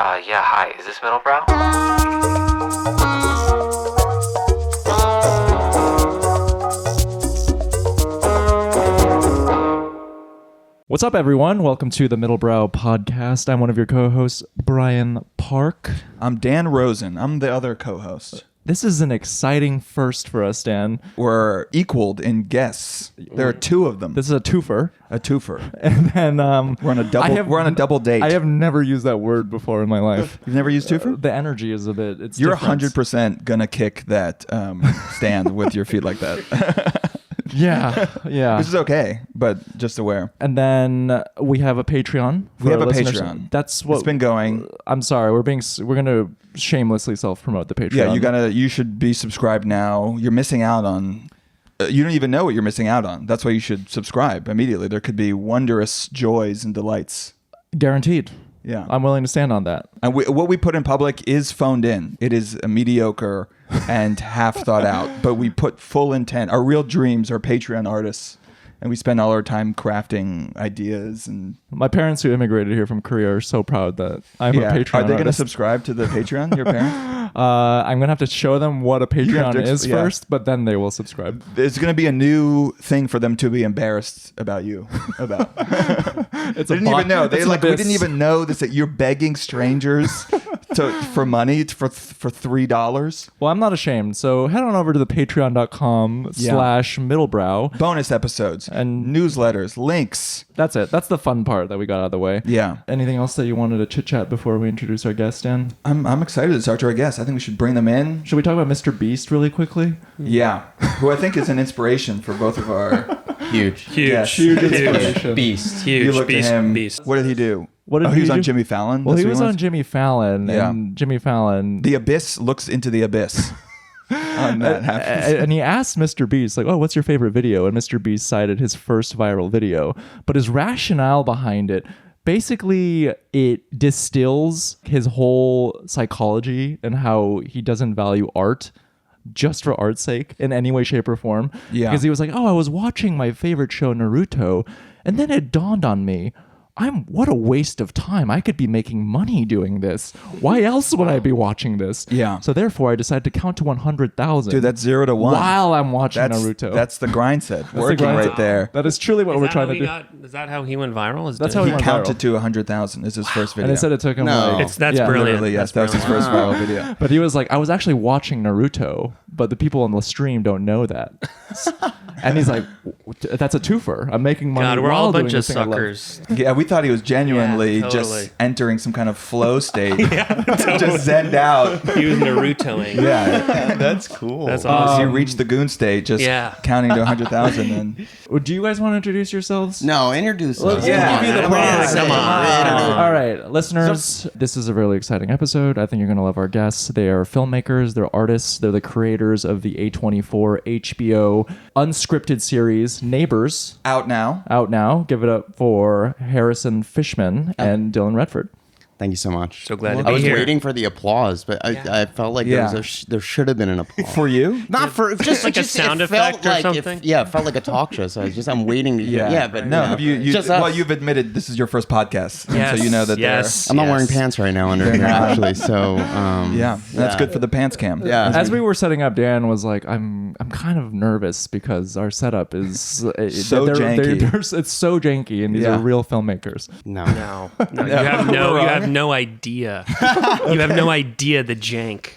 Yeah, hi. Is this Middlebrow? What's up, everyone? Welcome to the Middlebrow podcast. I'm one of your co-hosts, Brian Park. I'm Dan Rosen. I'm the other co-host. This is an exciting first for us, Dan. We're equaled in guests. There are two of them. This is a twofer. A twofer. And then We're on a double date. I have never used that word before in my life. You've never used twofer? The energy is a bit. It's You're different. 100% gonna kick that stand with your feet like that. Yeah. Which is okay, but just aware. And then we have a Patreon. We have our a listeners. Patreon. That's what it's been going. I'm sorry. We're gonna shamelessly self-promote the Patreon. Yeah, you should be subscribed now. You're missing out on. You don't even know what you're missing out on. That's why you should subscribe immediately. There could be wondrous joys and delights. Guaranteed. Yeah. I'm willing to stand on that. And what we put in public is phoned in. It is a mediocre and half thought out, but we put full intent. Our real dreams are Patreon artists, and we spend all our time crafting ideas. And my parents who immigrated here from Korea are so proud that I'm a Patreon Are they going to artist. subscribe to the Patreon, your parents? I'm going to have to show them what a Patreon is yeah. first, but then they will subscribe. There's going to be a new thing for them to be embarrassed about you about. It's They didn't even know. It's We an abyss. didn't even know this, that you're begging strangers for money for $3. Well, I'm not ashamed. So head on over to the patreon.com/middlebrow. Bonus episodes And- newsletters, links. That's it. That's the fun part that we got out of the way. Yeah. Anything else that you wanted to chit chat before we introduce our guest, Dan? I'm excited to talk to our guests. I think we should bring them in. Should we talk about Mr. Beast really quickly? Yeah. Who I think is an inspiration for both of our Huge. guests. Huge inspiration. Beast. You Huge look beast. at him. Beast. What did he do? What did he he was on do? Jimmy Fallon. Well, That's he who was on Jimmy Fallon, Yeah. and Jimmy Fallon... The abyss looks into the abyss. On that happens. And he asked Mr. Beast, like, oh, what's your favorite video? And Mr. Beast cited his first viral video. But his rationale behind it, basically, it distills his whole psychology and how he doesn't value art just for art's sake in any way, shape, or form. Yeah. Because he was like, oh, I was watching my favorite show, Naruto, and then it dawned on me, what a waste of time. I could be making money doing this. Why else would I be watching this? Yeah. So therefore, I decided to count to 100,000. Dude, that's 0 to 1. While I'm watching Naruto. That's the grind set. That's the Working grind right set. there. That is truly what we're trying to do. Is that how he went viral? That's how He went counted viral. to 100,000 is his first video. And they said it took him No. like... That's yeah. brilliant. Literally, yes. That's That was his first viral video. But he was like, I was actually watching Naruto, but the people on the stream don't know that. And he's like, that's a twofer. I'm making money God, we're while all a doing bunch the of thing I love. suckers. Yeah, we thought he was genuinely Yeah, totally. just entering some kind of flow state. Just zenned out. He was Narutoing. Yeah. That's cool. That's As awesome. you reach the goon state, just Yeah. counting to 100,000. And Well, do you guys want to introduce yourselves? No, introduce us. Yeah. Come Give you the on. props. Come on. All right, listeners, this is a really exciting episode. I think you're going to love our guests. They are filmmakers, they're artists, they're the creators of the A24 HBO unscripted series Neighbors, out now. out now. Give it up for Harrison Fishman and Dylan Redford. Thank you so much. So glad to I be was here. waiting for the applause, but I felt like Yeah. there should have been an applause. For you? Not for just Like a just, sound it felt effect or like something? It felt like a talk show. So I'm waiting to hear. Yeah, but No, you know, just well, us. you've admitted this is your first podcast. and Yes, so you know that yes. I'm not wearing Yes. pants right now under here actually. So yeah, that's good for the pants cam. Yeah. As we were setting up, Dan was like, "I'm kind of nervous because our setup is So janky. it's so janky, and these Yeah. are real filmmakers." no. No, you have no idea. You have no idea the jank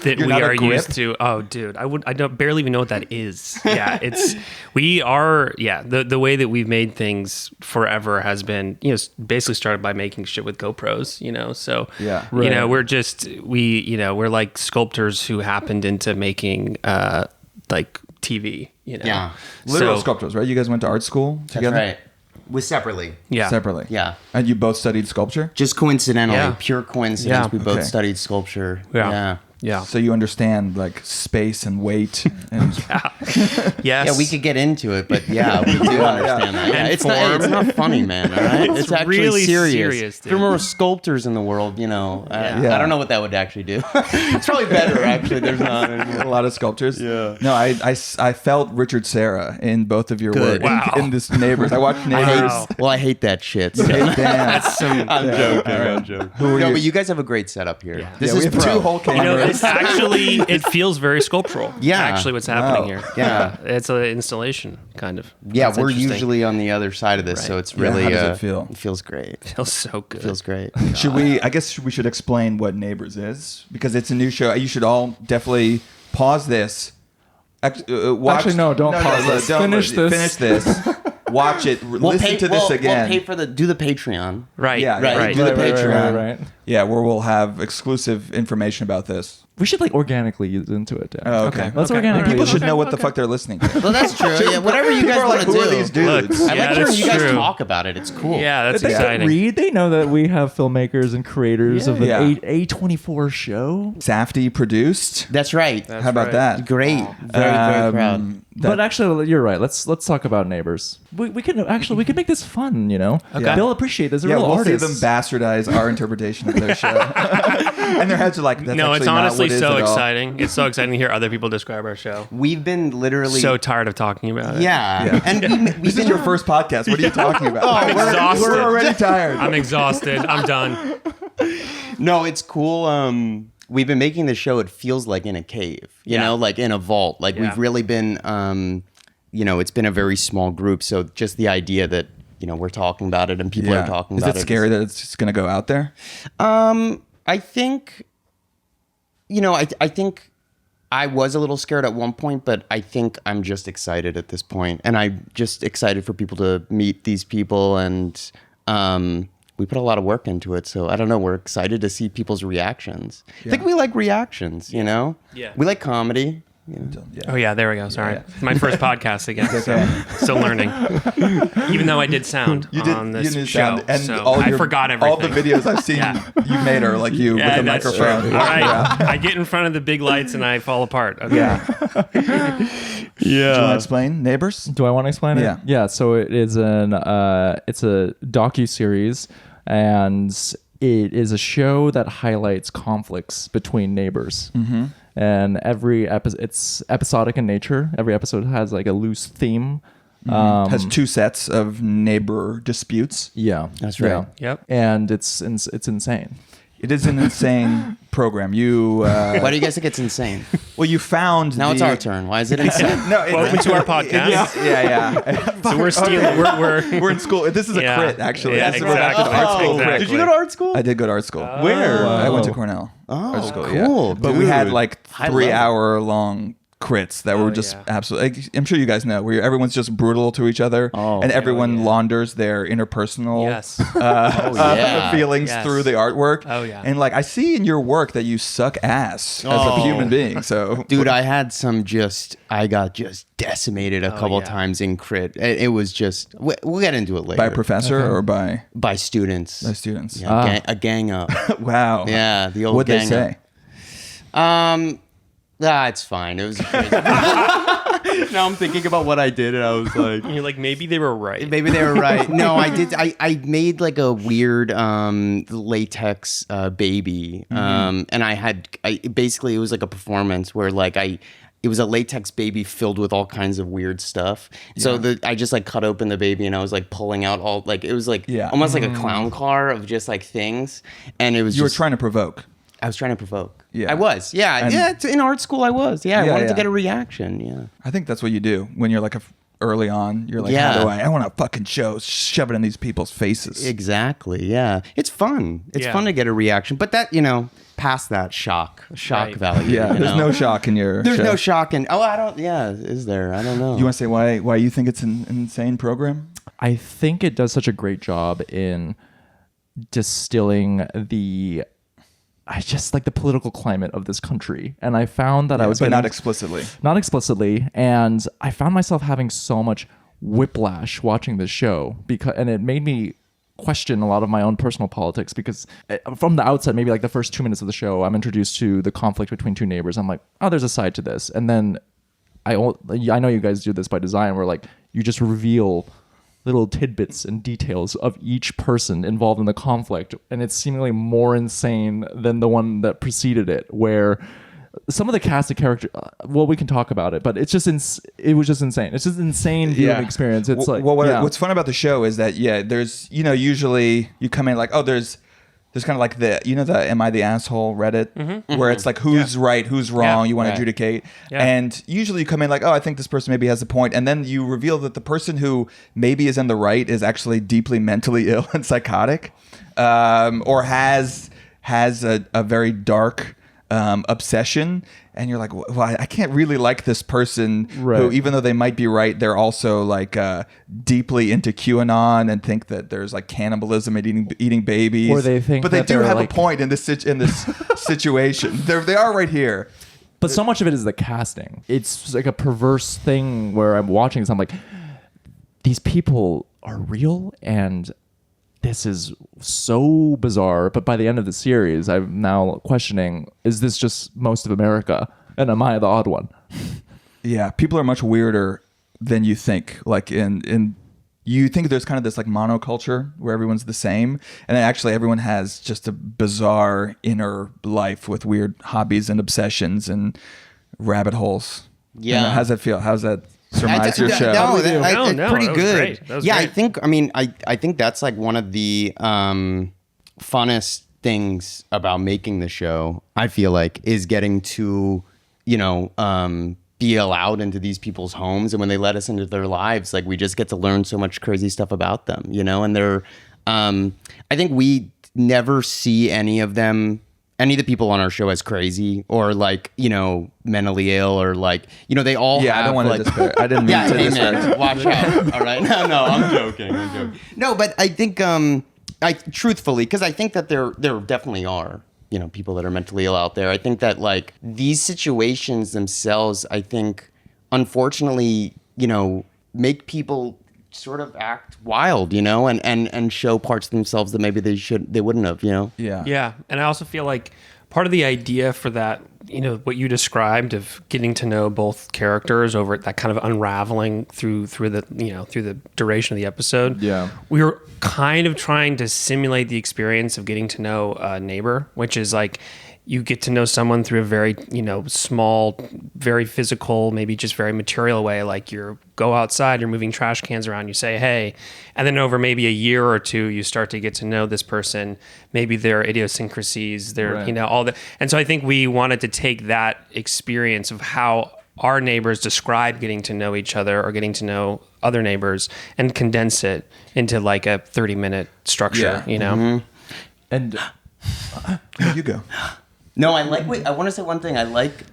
You're we not a are grip? used to. Oh, dude, I don't barely even know what that is. Yeah, the way that we've made things forever has been, basically started by making shit with GoPros, so Yeah. Right. we're like sculptors who happened into making like TV, Yeah. Literal So- sculptors, right? You guys went to art school That's together? right. With separately. Yeah. Separately. Yeah. And you both studied sculpture? Just coincidentally, Yeah. pure coincidence. Yeah. We both Okay. studied sculpture. Yeah. Yeah. Yeah. So you understand like space and weight and Yes. Yeah, we could get into it, but yeah, we do understand that. Yeah, And it's not funny, man. All right, it's actually really serious. serious, If there dude. were sculptors in the world, you know, Yeah. I don't know what that would actually do. It's probably better, actually. There's not anymore. a lot of sculptures. Yeah. No, I felt Richard Serra in both of your Good. work. Wow. In this Neighbors. I watched Neighbors. I hate that shit. So. Damn. That's some. I'm joking. I'm joking. No, but you guys have a great setup here. This Yeah, we is have pro. two whole You know, cameras. it's actually it feels very sculptural. Yeah. Actually, what's happening Oh. here. Yeah. It's an installation, kind of. Yeah, That's we're interesting. usually on the other side of this, so it's Yeah, really how does it feel? It feels great. It feels so good. feels great. Should we? I guess we should explain what Neighbors is because it's a new show. You should all definitely pause this. Watch, Actually, no, don't pause this. Finish this. Finish this. Watch it. Listen to this again. We'll pay for do the Patreon. Right. Yeah, Right. Right. Do the Right, Patreon. right. Yeah, where we'll have exclusive information about this. We should like organically use into it. Dan. Oh, okay. Let's Okay. organically. People use should it. know what the fuck they're listening to. Well, that's true. Yeah, whatever you guys People are want like, to who do. are these dudes? Look, I Yeah, like hearing that's you guys true. talk about it. It's cool. Yeah, that's They can exciting. read. They know that we have filmmakers and creators of the Yeah. A24 show. Safdie produced. That's right. How about right. that? Great. Very proud. But actually, you're right. Let's talk about Neighbors. We can make this fun. You know, Okay. they'll appreciate this. They're Yeah, real we'll artists. see them bastardize our interpretation of their show. And their heads are like, that's No, actually it's not honestly what it is so at all. exciting. It's so exciting to hear other people describe our show. We've been literally So tired of talking about it. yeah. And we've This is been your first podcast. What are you talking about? I'm exhausted. We're already tired. I'm exhausted. I'm done. No, it's cool. We've been making the show. It feels like in a cave, you Yeah. know, like in a vault. Like Yeah. we've really been, it's been a very small group. So just the idea that we're talking about it and people are talking Is about it it. scary that it's just going to go out there? I think, I think I was a little scared at one point, but I think I'm just excited at this point, and I'm just excited for people to meet these people, and we put a lot of work into it. So I don't know. We're excited to see people's reactions. I think we like reactions. Yeah. We like comedy. Oh yeah, there we go. Sorry, My first podcast again. So still learning. Even though I did sound on this did show, sound, and so all I your- forgot everything. All the videos I've seen you made are like you with a that's microphone. true. I get in front of the big lights and I fall apart. Okay. Do you want to explain Neighbors? Do I want to explain it? Yeah. Yeah. So it is it's a docu-series, and it is a show that highlights conflicts between neighbors. Mm-hmm. And every episode, it's episodic in nature. Every episode has like a loose theme. Has two sets of neighbor disputes. Yeah, That's right. Yeah. Yep. And it's insane. It is an insane program. You Why do you guys think it's insane? you found Now it's our turn. Why is it insane? No, Welcome to our podcast. yeah. So we're stealing. We're We're in school. This is a Yeah. crit, actually. Yeah, This is- we're back to the exactly. art school Exactly. crit. Did you go to art school? I did go to art school. Where? I went to Cornell. Art school, cool, But we had dude. like High 3 level. hour long crits that were just yeah. absolutely. I'm sure you guys know where everyone's just brutal to each other, and everyone launders their interpersonal Yes. yeah. feelings Yes. through the artwork. Oh, yeah. And like I see in your work that you suck ass as a human being. So Dude, I had I got just decimated a couple yeah. times in crit. It was just, we'll get into it later. by a professor or by By students. students. Yeah, a gang up. Wow. Yeah, the old What'd they gang say? up. It's fine. It was crazy. Now I'm thinking about what I did, and I was like, And you're like, maybe they were right. maybe they were right. No, I did. I made like a weird latex baby, and basically it was like a performance where like it was a latex baby filled with all kinds of weird stuff. So I just like cut open the baby and I was like pulling out all like it was like almost like a clown car of just like things, and it was You were just, trying to provoke. I was trying to provoke. Yeah. I was. Yeah. And- In art school, I was. Yeah. I Yeah, wanted to yeah. get a reaction. Yeah. I think that's what you do when you're like early on. You're like, Yeah. how do I want to fucking shove it in these people's faces. Exactly. Yeah. It's fun. It's Yeah. fun to get a reaction, but that, past that shock Right. value. Yeah, there's no shock in your There's show. no shock in. Oh, I don't. Yeah. Is there? I don't know. You want to say why you think it's an insane program? I think it does such a great job in distilling the political climate of this country. And I found that I was but getting, not explicitly. not explicitly, and I found myself having so much whiplash watching this show and it made me question a lot of my own personal politics, because from the outset, maybe like the first 2 minutes of the show, I'm introduced to the conflict between two neighbors. I'm like, oh, there's a side to this. And then I know you guys do this by design, where like you just reveal little tidbits and details of each person involved in the conflict, and it's seemingly more insane than the one that preceded it, where some of the cast of character, well, we can talk about it, but it's just it was just insane. It's just insane viewing experience. It's what's fun about the show is that there's usually you come in like, oh, there's kind of like the Am I the Asshole Reddit, where it's like who's right, who's wrong, you want to adjudicate. And usually you come in like, oh, I think this person maybe has a point. And then you reveal that the person who maybe is in the right is actually deeply mentally ill and psychotic, or has a very dark obsession. And you're like, well, I can't really like this person who, even though they might be right, they're also like deeply into QAnon and think that there's like cannibalism and eating babies. Or they think, but they do have a point in this situation. They are right here. But so much of it is the casting. It's like a perverse thing where I'm watching this. I'm like, these people are real, and this is so bizarre. But by the end of the series, I'm now questioning, is this just most of America? And am I the odd one? Yeah, people are much weirder than you think. Like you think there's kind of this like monoculture where everyone's the same. And then actually everyone has just a bizarre inner life with weird hobbies and obsessions and rabbit holes. Yeah. How's that feel? How's that surmise your show? No, it's pretty that was good. great. That was Yeah, great. I think that's like one of the funnest things about making the show, I feel like, is getting to, be allowed into these people's homes. And when they let us into their lives, like we just get to learn so much crazy stuff about them, and they're, I think we never see any of the people on our show as crazy or like, mentally ill or like, they all have, I don't want to disparage. I didn't mean to disparage. Man, watch out. All right. No, I'm joking. No, but I think, truthfully, because I think that there definitely are, people that are mentally ill out there. I think that like these situations themselves, I think, unfortunately, make people sort of act wild, and show parts of themselves that maybe they wouldn't have, Yeah. Yeah. And I also feel like part of the idea for that, what you described of getting to know both characters over that kind of unraveling through the duration of the episode. Yeah. We were kind of trying to simulate the experience of getting to know a neighbor, which is like, you get to know someone through a very, small, very physical, maybe just very material way. Like you go outside, you're moving trash cans around, you say, hey, and then over maybe a year or two, you start to get to know this person, maybe their idiosyncrasies, their, all that. And so I think we wanted to take that experience of how our neighbors describe getting to know each other or getting to know other neighbors and condense it into like a 30-minute structure, And You go. No, I want to say one thing. I like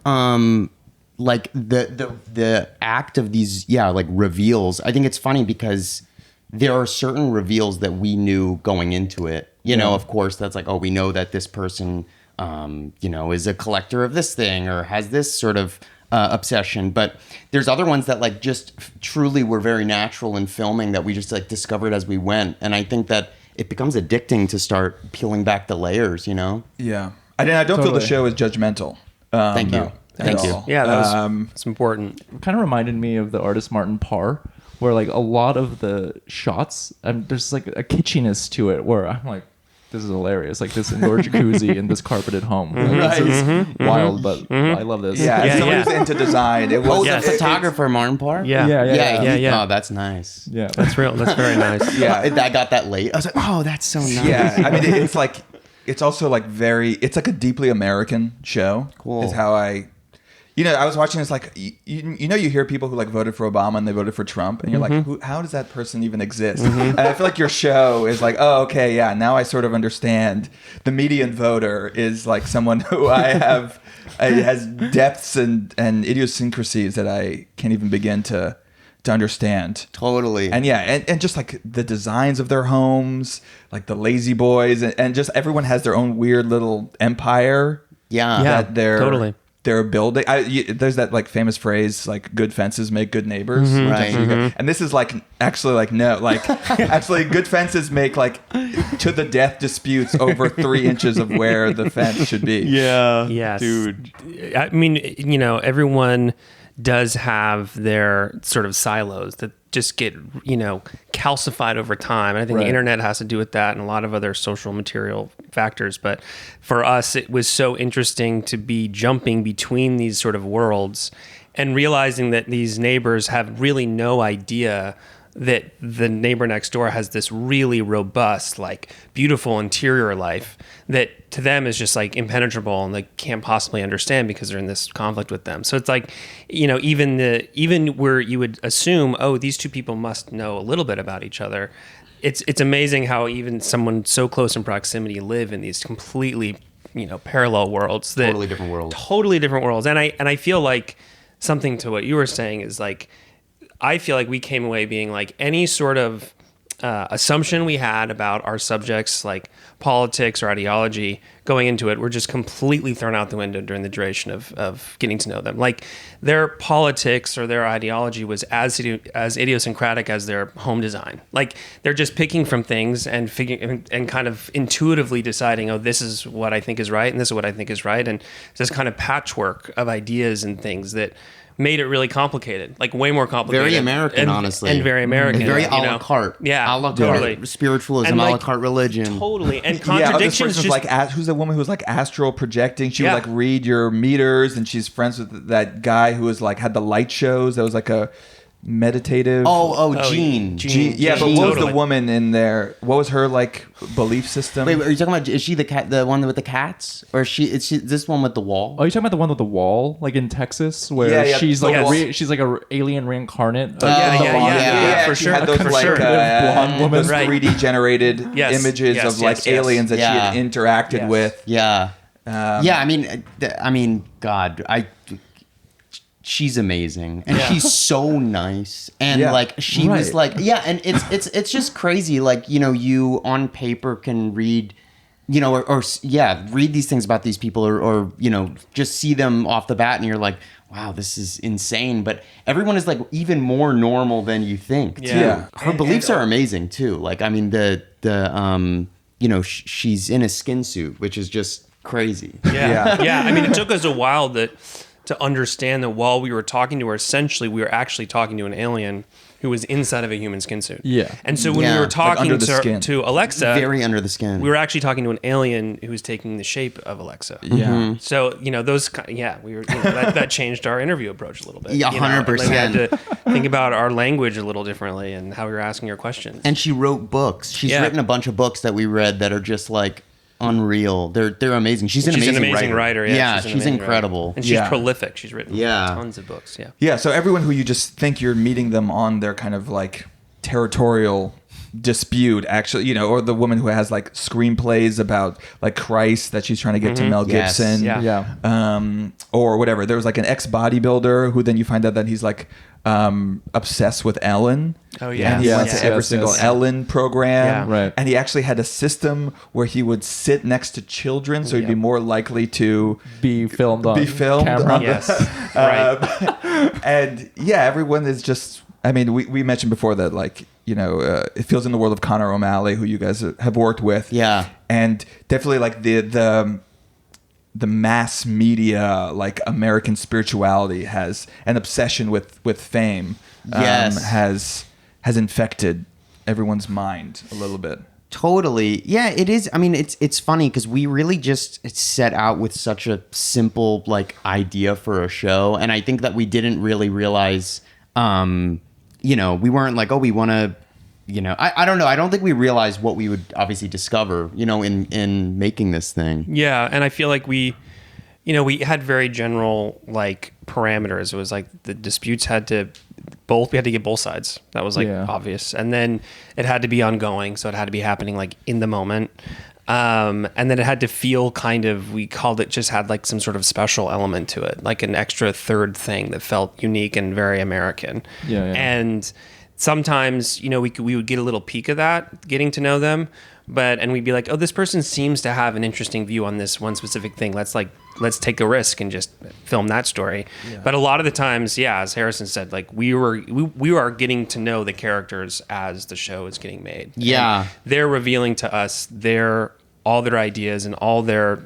the act of these, like reveals. I think it's funny because there are certain reveals that we knew going into it. Of course, that's like, oh, we know that this person, is a collector of this thing or has this sort of obsession. But there's other ones that like just truly were very natural in filming that we just like discovered as we went. And I think that it becomes addicting to start peeling back the layers, Yeah. I don't feel the show is judgmental. Thank you. Thank you. all. Yeah, that's important. kind of reminded me of the artist Martin Parr, where like a lot of the shots, there's like a kitschiness to it where I'm like, this is hilarious. Like this indoor jacuzzi in this carpeted home. Like, this is wild, but I love this. Yeah, as someone who's into design, it was The photographer, Martin Parr? Yeah. Oh, that's nice. Yeah. That's real. That's very nice. Yeah. I got that late. I was like, oh, that's so nice. Yeah, I mean, it's like, it's also like it's like a deeply American show. Cool. Is how I was watching this, like, you hear people who like voted for Obama and they voted for Trump, and you're like, how does that person even exist? And I feel like your show is like, oh, okay, yeah, now I sort of understand. The median voter is like someone who has depths and idiosyncrasies that I can't even begin to understand. Totally. And and just like the designs of their homes, like the lazy boys, and just everyone has their own weird little empire. Yeah. That they're they're building. There's that like famous phrase like good fences make good neighbors. Mm-hmm. Right. And this is like actually like no, like actually good fences make like to the death disputes over 3 inches of where the fence should be. Yeah. Yes. Dude. I mean, everyone does have their sort of silos that just get, calcified over time. And I think Right. the internet has to do with that and a lot of other social material factors. But for us, it was so interesting to be jumping between these sort of worlds and realizing that these neighbors have really no idea that the neighbor next door has this really robust, like beautiful interior life that to them is just like impenetrable and they can't possibly understand because they're in this conflict with them. So it's like, even where you would assume, oh, these two people must know a little bit about each other. It's amazing how even someone so close in proximity live in these completely, parallel worlds. Totally different worlds. Totally different worlds. And I feel like something to what you were saying is like, I feel like we came away being like any sort of assumption we had about our subjects, like politics or ideology, going into it, were just completely thrown out the window during the duration of getting to know them. Like their politics or their ideology was as idiosyncratic as their home design. Like they're just picking from things and figuring and kind of intuitively deciding, oh, this is what I think is right and this is what I think is right, and this kind of patchwork of ideas and things that made it really complicated, like way more complicated. Very American, honestly. And very American. Very a la carte. Yeah, A la carte. totally. Spiritualism, And a la like, carte religion. Totally. And Yeah, this contradictions person's just... like who's the woman who was like astral projecting. She Yeah. would like read your meters, and she's friends with that guy who was like had the light shows. That was like a meditative. Jean. Yeah, but what was Totally. the woman in there? What was her like belief system? Wait, are you talking about? Is she the cat, the one with the cats, or is she this one with the wall? Oh, you talking about the one with the wall, like in Texas, where Yeah, yeah. she's like Yes. she's like a alien reincarnate. Yeah, for she sure. had those For like sure. Blonde woman. those Right. 3D generated Yes, images yes, of like yes, yes. aliens that she Yeah. had interacted Yes. with. Yeah. I mean, God, she's amazing, and she's so nice, and Yeah. like she was Right. like, yeah, and it's just crazy. Like you on paper can read, or read these things about these people, or just see them off the bat, and you're like, wow, this is insane. But everyone is like even more normal than you think. Too. Yeah. Her beliefs are amazing too. Like I mean she's in a skin suit, which is just crazy. Yeah. I mean, it took us a while to understand that while we were talking to her, essentially, we were actually talking to an alien who was inside of a human skin suit. Yeah. And so when Yeah. we were Like talking under the skin. to Alexa, Very under the skin. we were actually talking to an alien who was taking the shape of Alexa. Yeah. So, we were, that changed our interview approach a little bit. Yeah, you know, and, like, 100%. we had to think about our language a little differently and how we were asking her questions. And she wrote books. She's Yeah. written a bunch of books that we read that are just like unreal. They're amazing. She's an amazing writer. Yeah, an she's amazing incredible. writer. And she's Yeah. prolific. She's written Yeah. tons of books. Yeah. Yeah, so everyone who you just think you're meeting them on their kind of like territorial dispute, actually, or the woman who has like screenplays about like Christ that she's trying to get to Mel Yes. Gibson, Yeah. or whatever. There was like an ex-bodybuilder who then you find out that he's like obsessed with Ellen. Oh, yeah. And he went to Yes, every yes, single yes. Ellen program. Yeah. Right. And he actually had a system where he would sit next to children, so he'd be more likely to Be filmed on be filmed camera. on Yes. Right. and yeah, everyone is just. I mean, we mentioned before that, like, it feels in the world of Conor O'Malley, who you guys have worked with. Yeah. And definitely like the mass media, like American spirituality has an obsession with fame. Yes. Has infected everyone's mind a little bit. Totally. Yeah, it is. I mean, it's funny because we really just set out with such a simple like idea for a show, and I think that we didn't really realize. We weren't like, oh, we want to. I don't know. I don't think we realized what we would obviously discover. In making this thing. Yeah, and I feel like we had very general like parameters. It was like the disputes we had to get both sides. That was like obvious. And then it had to be ongoing, so it had to be happening like in the moment. And then it had to feel we called it, just had like some sort of special element to it, like an extra third thing that felt unique and very American. Yeah. And sometimes, we would get a little peek of that, getting to know them. and we'd be like, oh, this person seems to have an interesting view on this one specific thing. Let's take a risk and just film that story. But a lot of the times, as Harrison said, like we are getting to know the characters as the show is getting made. Yeah. And they're revealing to us all their ideas and all their,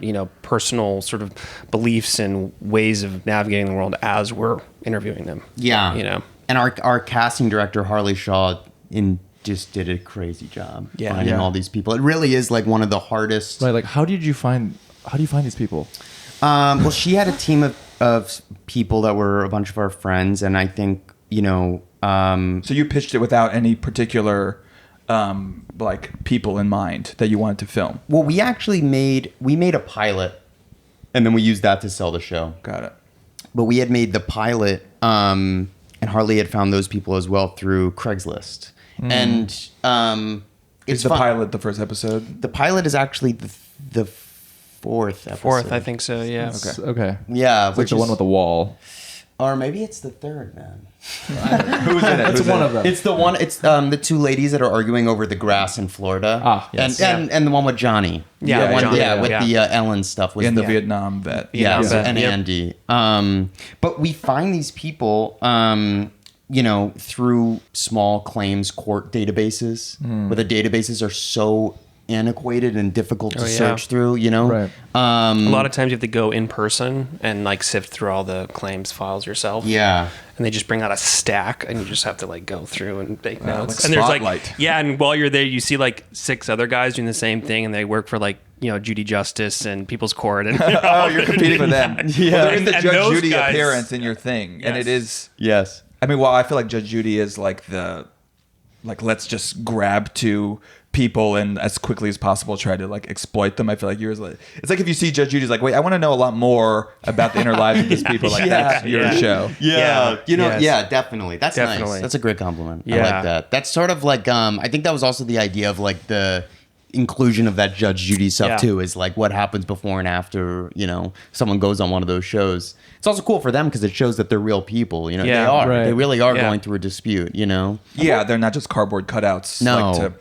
personal sort of beliefs and ways of navigating the world as we're interviewing them. Yeah. And our casting director, Harley Shaw, just did a crazy job finding all these people. It really is like one of the hardest. Right, like how do you find these people? Well, she had a team of people that were a bunch of our friends, and I think, So you pitched it without any particular like people in mind that you wanted to film. Well, we actually made a pilot, and then we used that to sell the show. Got it. But we had made the pilot, and Harley had found those people as well through Craigslist. And Is the pilot the first episode? The pilot is actually the fourth episode. Fourth, I think so. Yeah. Okay. Yeah, It's like the one with the wall. or maybe it's the third, man. Who's in it? It's one of them. It's the one. It's the two ladies that are arguing over the grass in Florida. Ah, yes. and the one with Johnny. Yeah, the one, Johnny, with yeah. the Ellen stuff was And the the Vietnam vet. yeah, Yeah. and Yep. Andy. But we find these people, through small claims court databases, where the databases are so antiquated and difficult to Oh, yeah. search through. Right. A lot of times you have to go in person and like sift through all the claims files yourself. Yeah. And they just bring out a stack and you just have to like go through and take notes. like and there's Spotlight. and while you're there, you see like 6 other guys doing the same thing and they work for like, Judy Justice and People's Court. And Oh, you're competing with them. Yeah. Well, there is the And Judge those Judy guys- appearance in your thing, and it Yes. is. Yes. I mean, well, I feel like Judge Judy is like let's just grab to people and as quickly as possible try to like exploit them. I feel like yours, it's like if you see Judge Judy's like, wait, I want to know a lot more about the inner lives of these people. Like that's your show. Yeah. Yes. Yeah, definitely. That's Definitely. nice. That's a great compliment. I Yeah. like that. That's sort of like, I think that was also the idea of like the inclusion of that Judge Judy stuff Yeah. too, is like what happens before and after, someone goes on one of those shows. It's also cool for them because it shows that they're real people. They Yeah. are. Right. They really are Yeah. going through a dispute, Yeah, they're not just cardboard cutouts. No. Like to,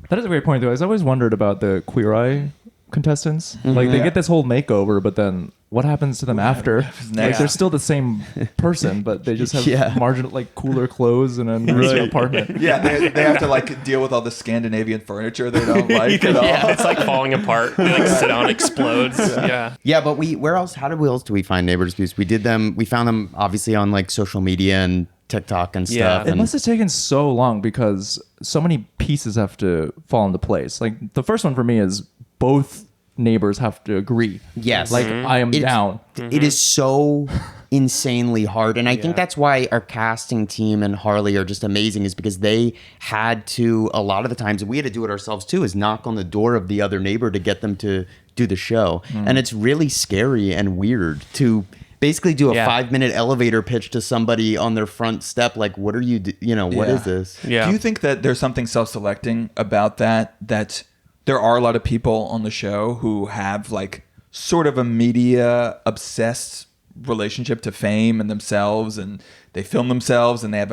That is a great point, though. I've always wondered about the Queer Eye contestants. Like, they get this whole makeover, but then what happens to them after? Like, next? they're still the same person, but they just have Yeah. marginal, like, cooler clothes and a nicer apartment. yeah, they have to like deal with all the Scandinavian furniture they don't like at all. yeah, it's like falling apart. They like sit down, explodes. Yeah. Yeah, but where else do we find neighbor disputes? We found them obviously on like social media and TikTok and Yeah. stuff. It and must have taken so long because so many pieces have to fall into place. Like, the first one for me is both neighbors have to agree. Yes. Like, I am It's- down. It is so insanely hard. And I think that's why our casting team and Harley are just amazing, is because they had to, a lot of the times, we had to do it ourselves too, is knock on the door of the other neighbor to get them to do the show. And it's really scary and weird to basically do a Yeah. 5-minute elevator pitch to somebody on their front step. Like, what are you, what is this? Yeah. Do you think that there's something self-selecting about that there are a lot of people on the show who have like sort of a media obsessed relationship to fame and themselves, and they film themselves, and they have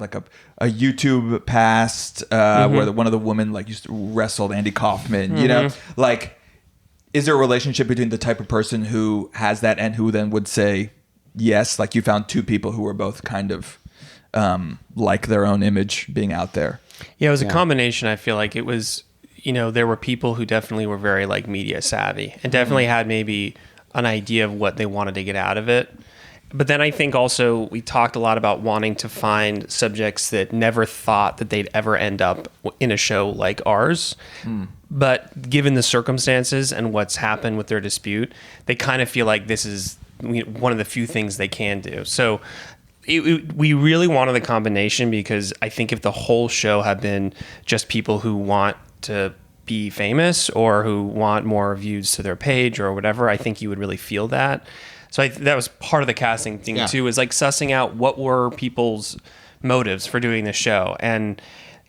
like a YouTube past where one of the women like used to wrestle Andy Kaufman, like, is there a relationship between the type of person who has that and who then would say yes? Like, you found two people who were both kind of like their own image being out there. Yeah, it was a combination. I feel like it was, there were people who definitely were very like media savvy and definitely had maybe an idea of what they wanted to get out of it. But then I think also we talked a lot about wanting to find subjects that never thought that they'd ever end up in a show like ours. But given the circumstances and what's happened with their dispute, they kind of feel like this is one of the few things they can do. So we really wanted the combination, because I think if the whole show had been just people who want to be famous or who want more views to their page or whatever, I think you would really feel that. So that was part of the casting thing too, is like sussing out what were people's motives for doing the show. And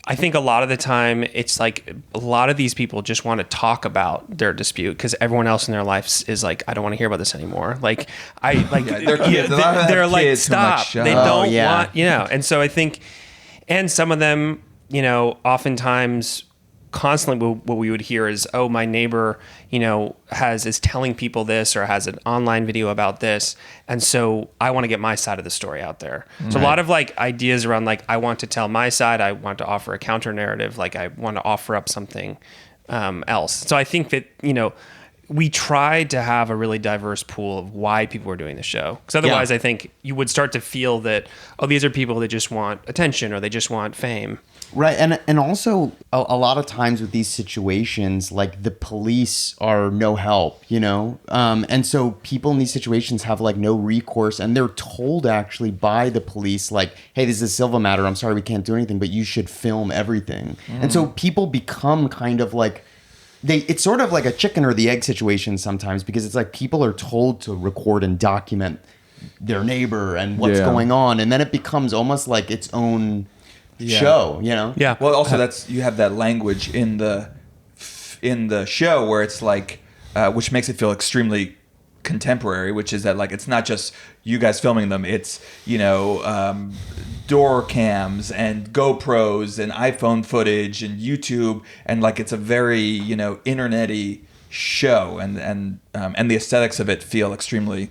I think a lot of the time it's like a lot of these people just want to talk about their dispute because everyone else in their life is like, I don't want to hear about this anymore. Like they're kids. A lot of them they're have like, kids who are like, stop. shut They up. don't yeah. want, and so I think, and some of them, oftentimes constantly what we would hear is, oh, my neighbor, is telling people this or has an online video about this. And so I want to get my side of the story out there. So a lot of like ideas around like, I want to tell my side. I want to offer a counter narrative. Like I want to offer up something else. So I think that, we tried to have a really diverse pool of why people were doing the show. Because otherwise, I think you would start to feel that, oh, these are people that just want attention or they just want fame. Right. And also, a lot of times with these situations, like the police are no help, and so people in these situations have like no recourse, and they're told actually by the police, like, hey, this is a civil matter. I'm sorry, we can't do anything, but you should film everything. And so people become kind of like, it's sort of like a chicken or the egg situation sometimes, because it's like people are told to record and document their neighbor and what's going on, and then it becomes almost like its own show, Yeah. Well, also you have that language in the show where it's like, which makes it feel extremely contemporary, which is that like it's not just you guys filming them, it's door cams and GoPros and iPhone footage and YouTube, and like it's a very internet-y show, and the aesthetics of it feel extremely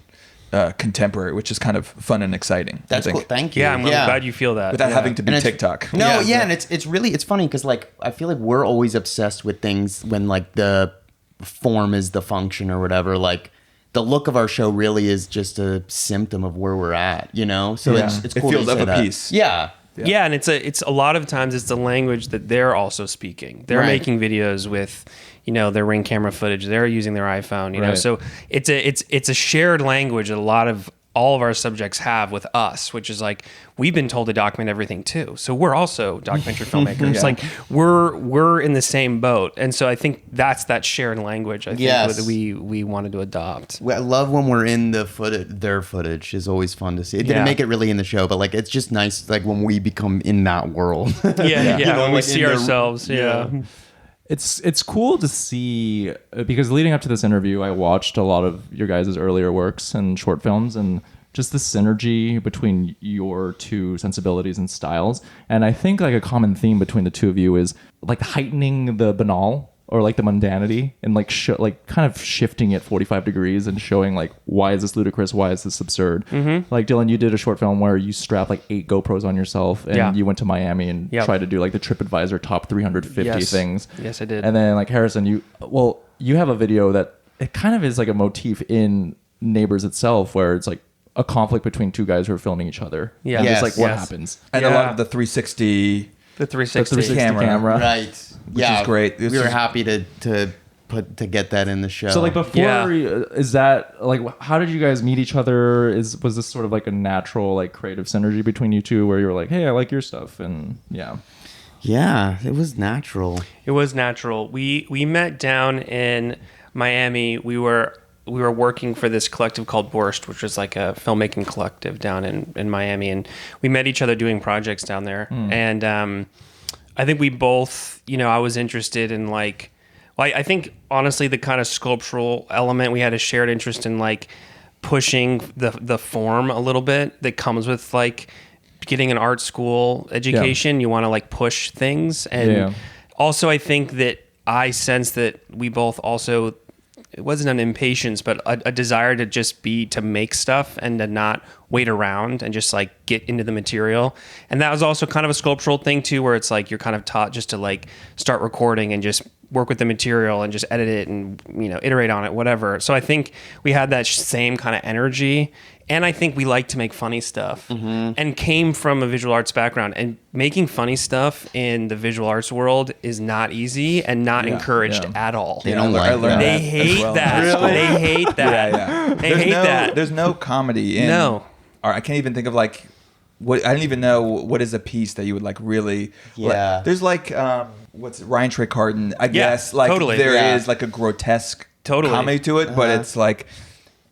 contemporary, which is kind of fun and exciting. That's cool. Thank you. Yeah, I'm glad you feel that. Without having to be TikTok. And it's funny because like I feel like we're always obsessed with things when like the form is the function or whatever. Like the look of our show really is just a symptom of where we're at, So it's cool. It feels to say of a that. piece. Yeah. Yeah, and it's a lot of times it's the language that they're also speaking. They're making videos with, their Ring camera footage. They're using their iPhone, Right. So it's a shared language that all of our subjects have with us, which is like we've been told to document everything too. So we're also documentary filmmakers. Like we're in the same boat, and so I think that's that shared language. I think that we wanted to adopt. I love when we're in the footage. Their footage is always fun to see. It didn't make it really in the show, but like it's just nice, like when we become in that world. Yeah, when we like see ourselves. It's cool to see, because leading up to this interview, I watched a lot of your guys' earlier works and short films, and just the synergy between your two sensibilities and styles. And I think like a common theme between the two of you is like heightening the banal or like the mundanity, and like kind of shifting it 45 degrees and showing like, why is this ludicrous? Why is this absurd? Like Dylan, you did a short film where you strapped like 8 GoPros on yourself, and you went to Miami and tried to do like the TripAdvisor top 350 things. Yes, I did. And then like Harrison, you have a video that it kind of is like a motif in Neighbors itself, where it's like a conflict between two guys who are filming each other. Yeah. And Yes, it's like what happens. And a lot of the 360 The 360. 360 camera. Right. Which is great. We were happy to get that in the show. So like before, is that like, how did you guys meet each other? Was this sort of like a natural like creative synergy between you two, where you were like, hey, I like your stuff, and yeah, it was natural. It was natural. We met down in Miami. We were working for this collective called Borscht, which was like a filmmaking collective down in Miami, and we met each other doing projects down there. And I think we both, I was interested in like, I think honestly the kind of sculptural element, we had a shared interest in like pushing the form a little bit that comes with like getting an art school education. You want to like push things, and also I think that I sense that we both also, it wasn't an impatience, but a desire to make stuff and to not wait around and just like get into the material. And that was also kind of a sculptural thing too, where it's like you're kind of taught just to like start recording and just work with the material and just edit it and iterate on it, whatever. So I think we had that same kind of energy. And I think we like to make funny stuff, and came from a visual arts background, and making funny stuff in the visual arts world is not easy and not encouraged at all. They don't like that. They hate that. Really? They hate that. They hate that. There's no comedy in. No. Or I can't even think of like what. I don't even know what is a piece that you would like really. Yeah. There's like what's it, Ryan Trey Carden. I guess like totally. there is like a grotesque comedy to it, but it's like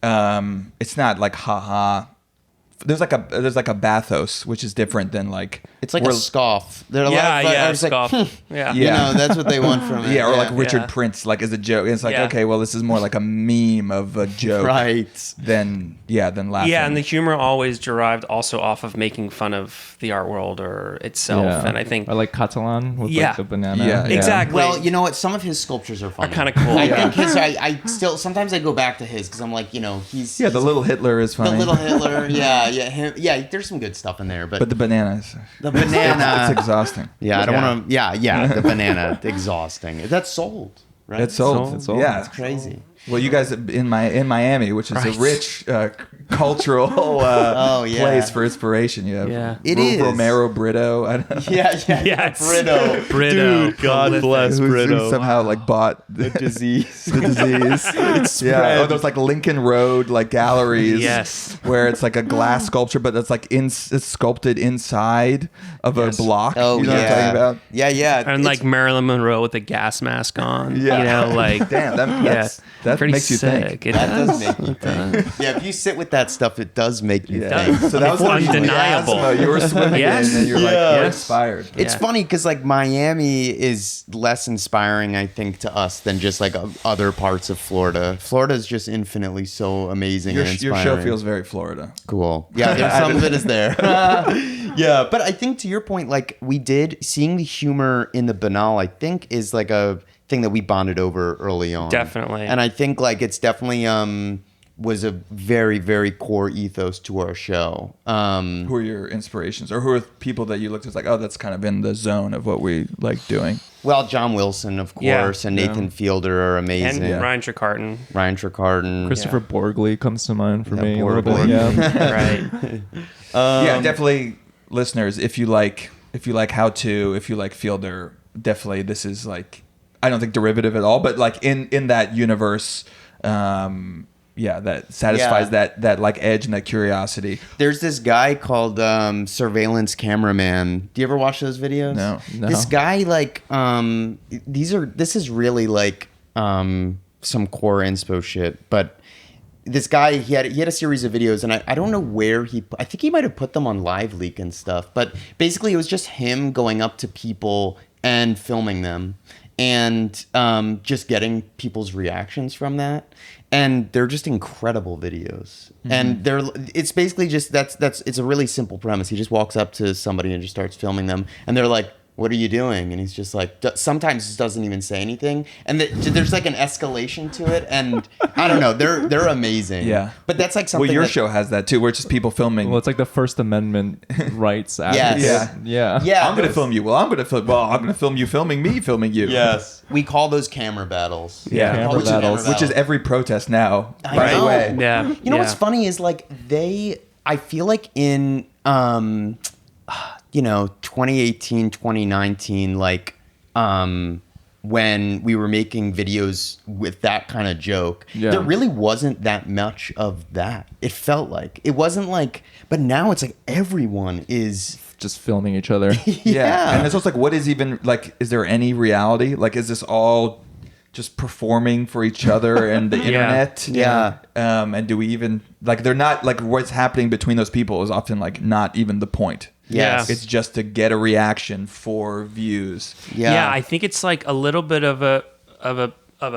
it's not like haha. There's like a bathos, which is different than like It's like We're- a scoff. They're Yeah, it's like, scoff. Yeah. You know, that's what they want from it. Yeah, or like Richard Yeah. Prince, like as a joke. It's like, Yeah. okay, well, this is more like a meme of a joke Right. than laughing. Yeah, and the humor always derived also off of making fun of the art world or itself. And I think I like Catalan with Yeah. like the banana. Yeah. exactly. Well, you know what? Some of his sculptures are funny. kind of cool. I think his. I still sometimes I go back to his because I'm like, you know, he's the little Hitler is funny. the little Hitler. Him. Yeah. There's some good stuff in there, but But the bananas, the banana. it's exhausting. Yeah, I don't want to. Yeah, the banana, exhausting. That's sold, right? It's sold. It's sold. Yeah, It's crazy. Well, you guys in Miami, which is Right. a rich cultural Oh, yeah. place for inspiration. You have Yeah. It is. Romero Brito. I don't know. Yeah. Yes. Brito. Brito. God bless Who somehow like bought the disease. the disease. Yeah. Oh, there's like Lincoln Road like galleries. Yes. Where it's like a glass sculpture, but it's like it's sculpted inside of a block. Oh, you know yeah. what I'm talking about? Yeah. And It's- like Marilyn Monroe with a gas mask on. Yeah. You know, like Damn, that pretty makes you sick. think. It that does. does make you think. Yeah, if you sit with that stuff, it does make you Yeah. think. So that was It's like undeniable. miasma you were swimming Yes. in, and you're like Yeah. you're Yes. inspired. It's Yeah. funny because like Miami is less inspiring, I think, to us than just like other parts of Florida. Florida is just infinitely so amazing Your, and your inspiring. show feels very Florida. Cool. Yeah, there's some of it is there. Yeah, but I think to your point, like we did seeing the humor in the banal, I think is like a thing that we bonded over early on. Definitely. And I think like it's definitely was a very, very core ethos to our show. Who are your inspirations, or who are people that you looked at like, oh, that's kind of in the zone of what we like doing? Well, John Wilson, of Yeah. course, and Nathan Fielder are And amazing. Ryan Tricarton. Ryan Tricarton. Christopher Borgley comes to mind for Yeah, me a little bit. Borgley. Yeah. Right. Yeah, definitely, listeners. If you like How To, if you like Fielder, definitely this is like, I don't think derivative at all, but like in that universe. That satisfies that like edge and that curiosity. There's this guy called Surveillance Cameraman. Do you ever watch those videos? No. This guy like this is really like some core inspo shit, but this guy he had a series of videos, and I don't know where I think he might have put them on Live Leak and stuff, but basically it was just him going up to people and filming them and just getting people's reactions from that. And they're just incredible videos. Mm-hmm. And it's basically just it's a really simple premise. He just walks up to somebody and just starts filming them, and they're like, "What are you doing?" And he's just like, sometimes just doesn't even say anything. And there's like an escalation to it, and I don't know, they're amazing. Yeah. But that's like something. Well, your that- show has that too, where it's just people filming. Well, it's like the First Amendment rights. Yes. advocate. Yeah. Yeah. I'm gonna film you. Well, I'm gonna film you filming me filming you. Yes. We call those camera battles. Yeah. Camera Which is battles. Which is every protest now. I By know. the way. Yeah. You know what's funny is like I feel like in 2018, 2019, like when we were making videos with that kind of joke, Yeah. there really wasn't that much of that. It felt like it wasn't like, but now it's like everyone is. Just filming each other. Yeah. And it's also like, what is even like? Is there any reality? Like, is this all just performing for each other and the internet? Yeah. And do we even like? They're not like what's happening between those people is often like not even the point. Yes. It's just to get a reaction for views. Yeah, I think it's like a little bit of a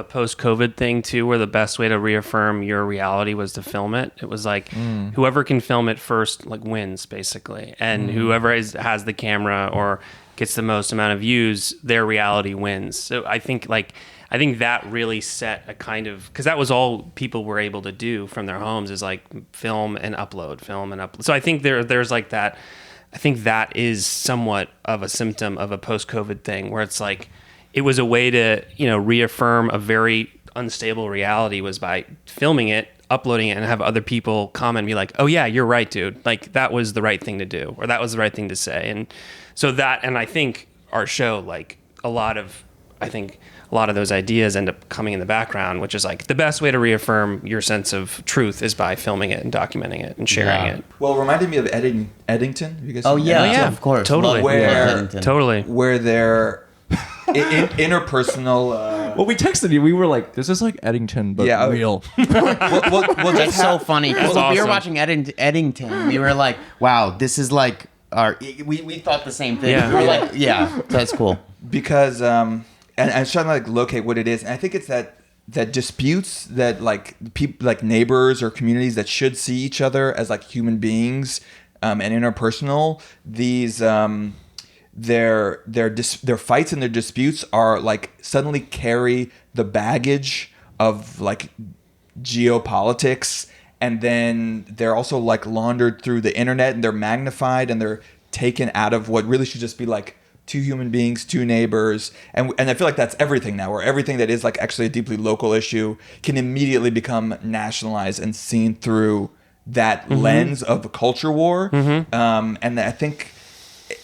post-COVID thing too, where the best way to reaffirm your reality was to film it. It was like whoever can film it first, like wins basically, and whoever has the camera or gets the most amount of views, their reality wins. So I think that really set a kind of, because that was all people were able to do from their homes is like film and upload. So I think there's like that. I think that is somewhat of a symptom of a post-COVID thing where it's like it was a way to, reaffirm a very unstable reality was by filming it, uploading it, and have other people comment and be like, oh yeah, you're right, dude. Like that was the right thing to do, or that was the right thing to say. And so and I think our show, like a lot of those ideas end up coming in the background, which is like the best way to reaffirm your sense of truth is by filming it and documenting it and sharing it. Well, it reminded me of Eddington. Have you guys Oh seen yeah, Eddington? of course. Totally. Love Where- Eddington. Totally. Where they're interpersonal. Well, we texted you. We were like, "This is like Eddington, but Yeah. real." Well, That's so funny. 'Cause That's when we were awesome. watching Eddington, we were like, wow, this is like we thought the same thing. Yeah. We were like, yeah, that's cool. Because and I was trying to like locate what it is, and I think it's that disputes that like people like neighbors or communities that should see each other as like human beings and interpersonal. These their fights and their disputes are like suddenly carry the baggage of like geopolitics, and then they're also like laundered through the internet, and they're magnified, and they're taken out of what really should just be like two human beings, two neighbors. And I feel like that's everything now, where everything that is like actually a deeply local issue can immediately become nationalized and seen through that lens of a culture war. And I think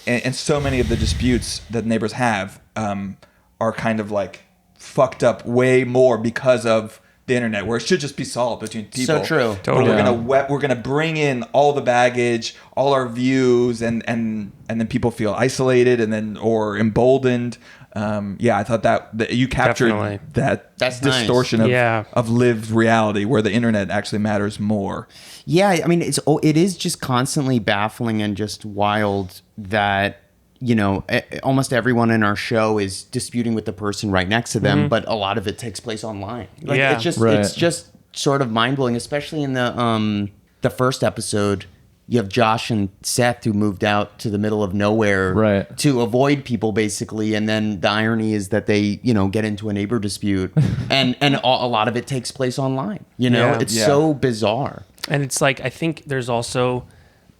and so many of the disputes that neighbors have are kind of like fucked up way more because of the internet, where it should just be solved between people. So true. Totally. We're gonna bring in all the baggage, all our views, and then people feel isolated and then or emboldened. I thought that you captured Definitely. that's nice. distortion of lived reality, where the internet actually matters more. Yeah, I mean, it is just constantly baffling and just wild that, you know, almost everyone in our show is disputing with the person right next to them, but a lot of it takes place online. Like, Yeah. it's just sort of mind blowing, especially in the first episode. You have Josh and Seth who moved out to the middle of nowhere to avoid people, basically. And then the irony is that they, you know, get into a neighbor dispute, and a lot of it takes place online. You know, Yeah. it's so bizarre. And it's like, I think there's also,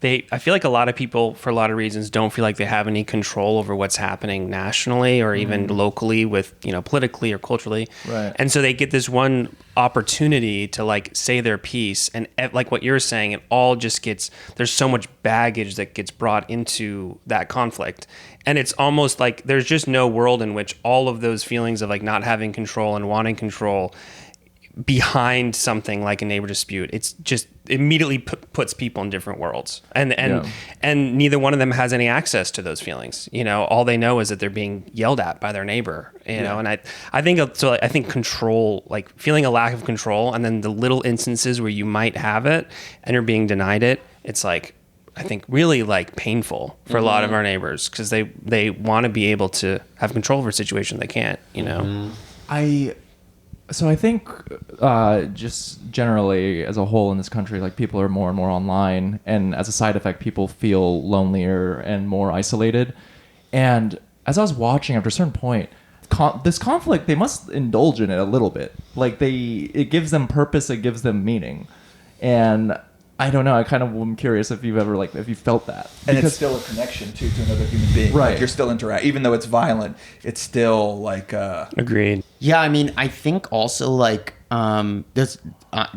I feel like a lot of people, for a lot of reasons, don't feel like they have any control over what's happening nationally or even locally with, you know, politically or culturally. Right. And so they get this one opportunity to like say their piece. And like what you're saying, it all just there's so much baggage that gets brought into that conflict. And it's almost like there's just no world in which all of those feelings of like not having control and wanting control behind something like a neighbor dispute, it's just immediately puts people in different worlds, and neither one of them has any access to those feelings. You know, all they know is that they're being yelled at by their neighbor. You know, and I think so. I think control, like feeling a lack of control, and then the little instances where you might have it and you're being denied it. It's like, I think really like painful for a lot of our neighbors, because they want to be able to have control over a situation they can't. You know. So I think just generally as a whole in this country, like people are more and more online, and as a side effect, people feel lonelier and more isolated. And as I was watching, after a certain point, this conflict, they must indulge in it a little bit. Like it gives them purpose, it gives them meaning. And I don't know, I kind of am curious if you've ever if you felt that. And Because it's still a connection to another human being. Right. Like you're still even though it's violent, it's still like Agreed. Yeah, I mean, I think also like there's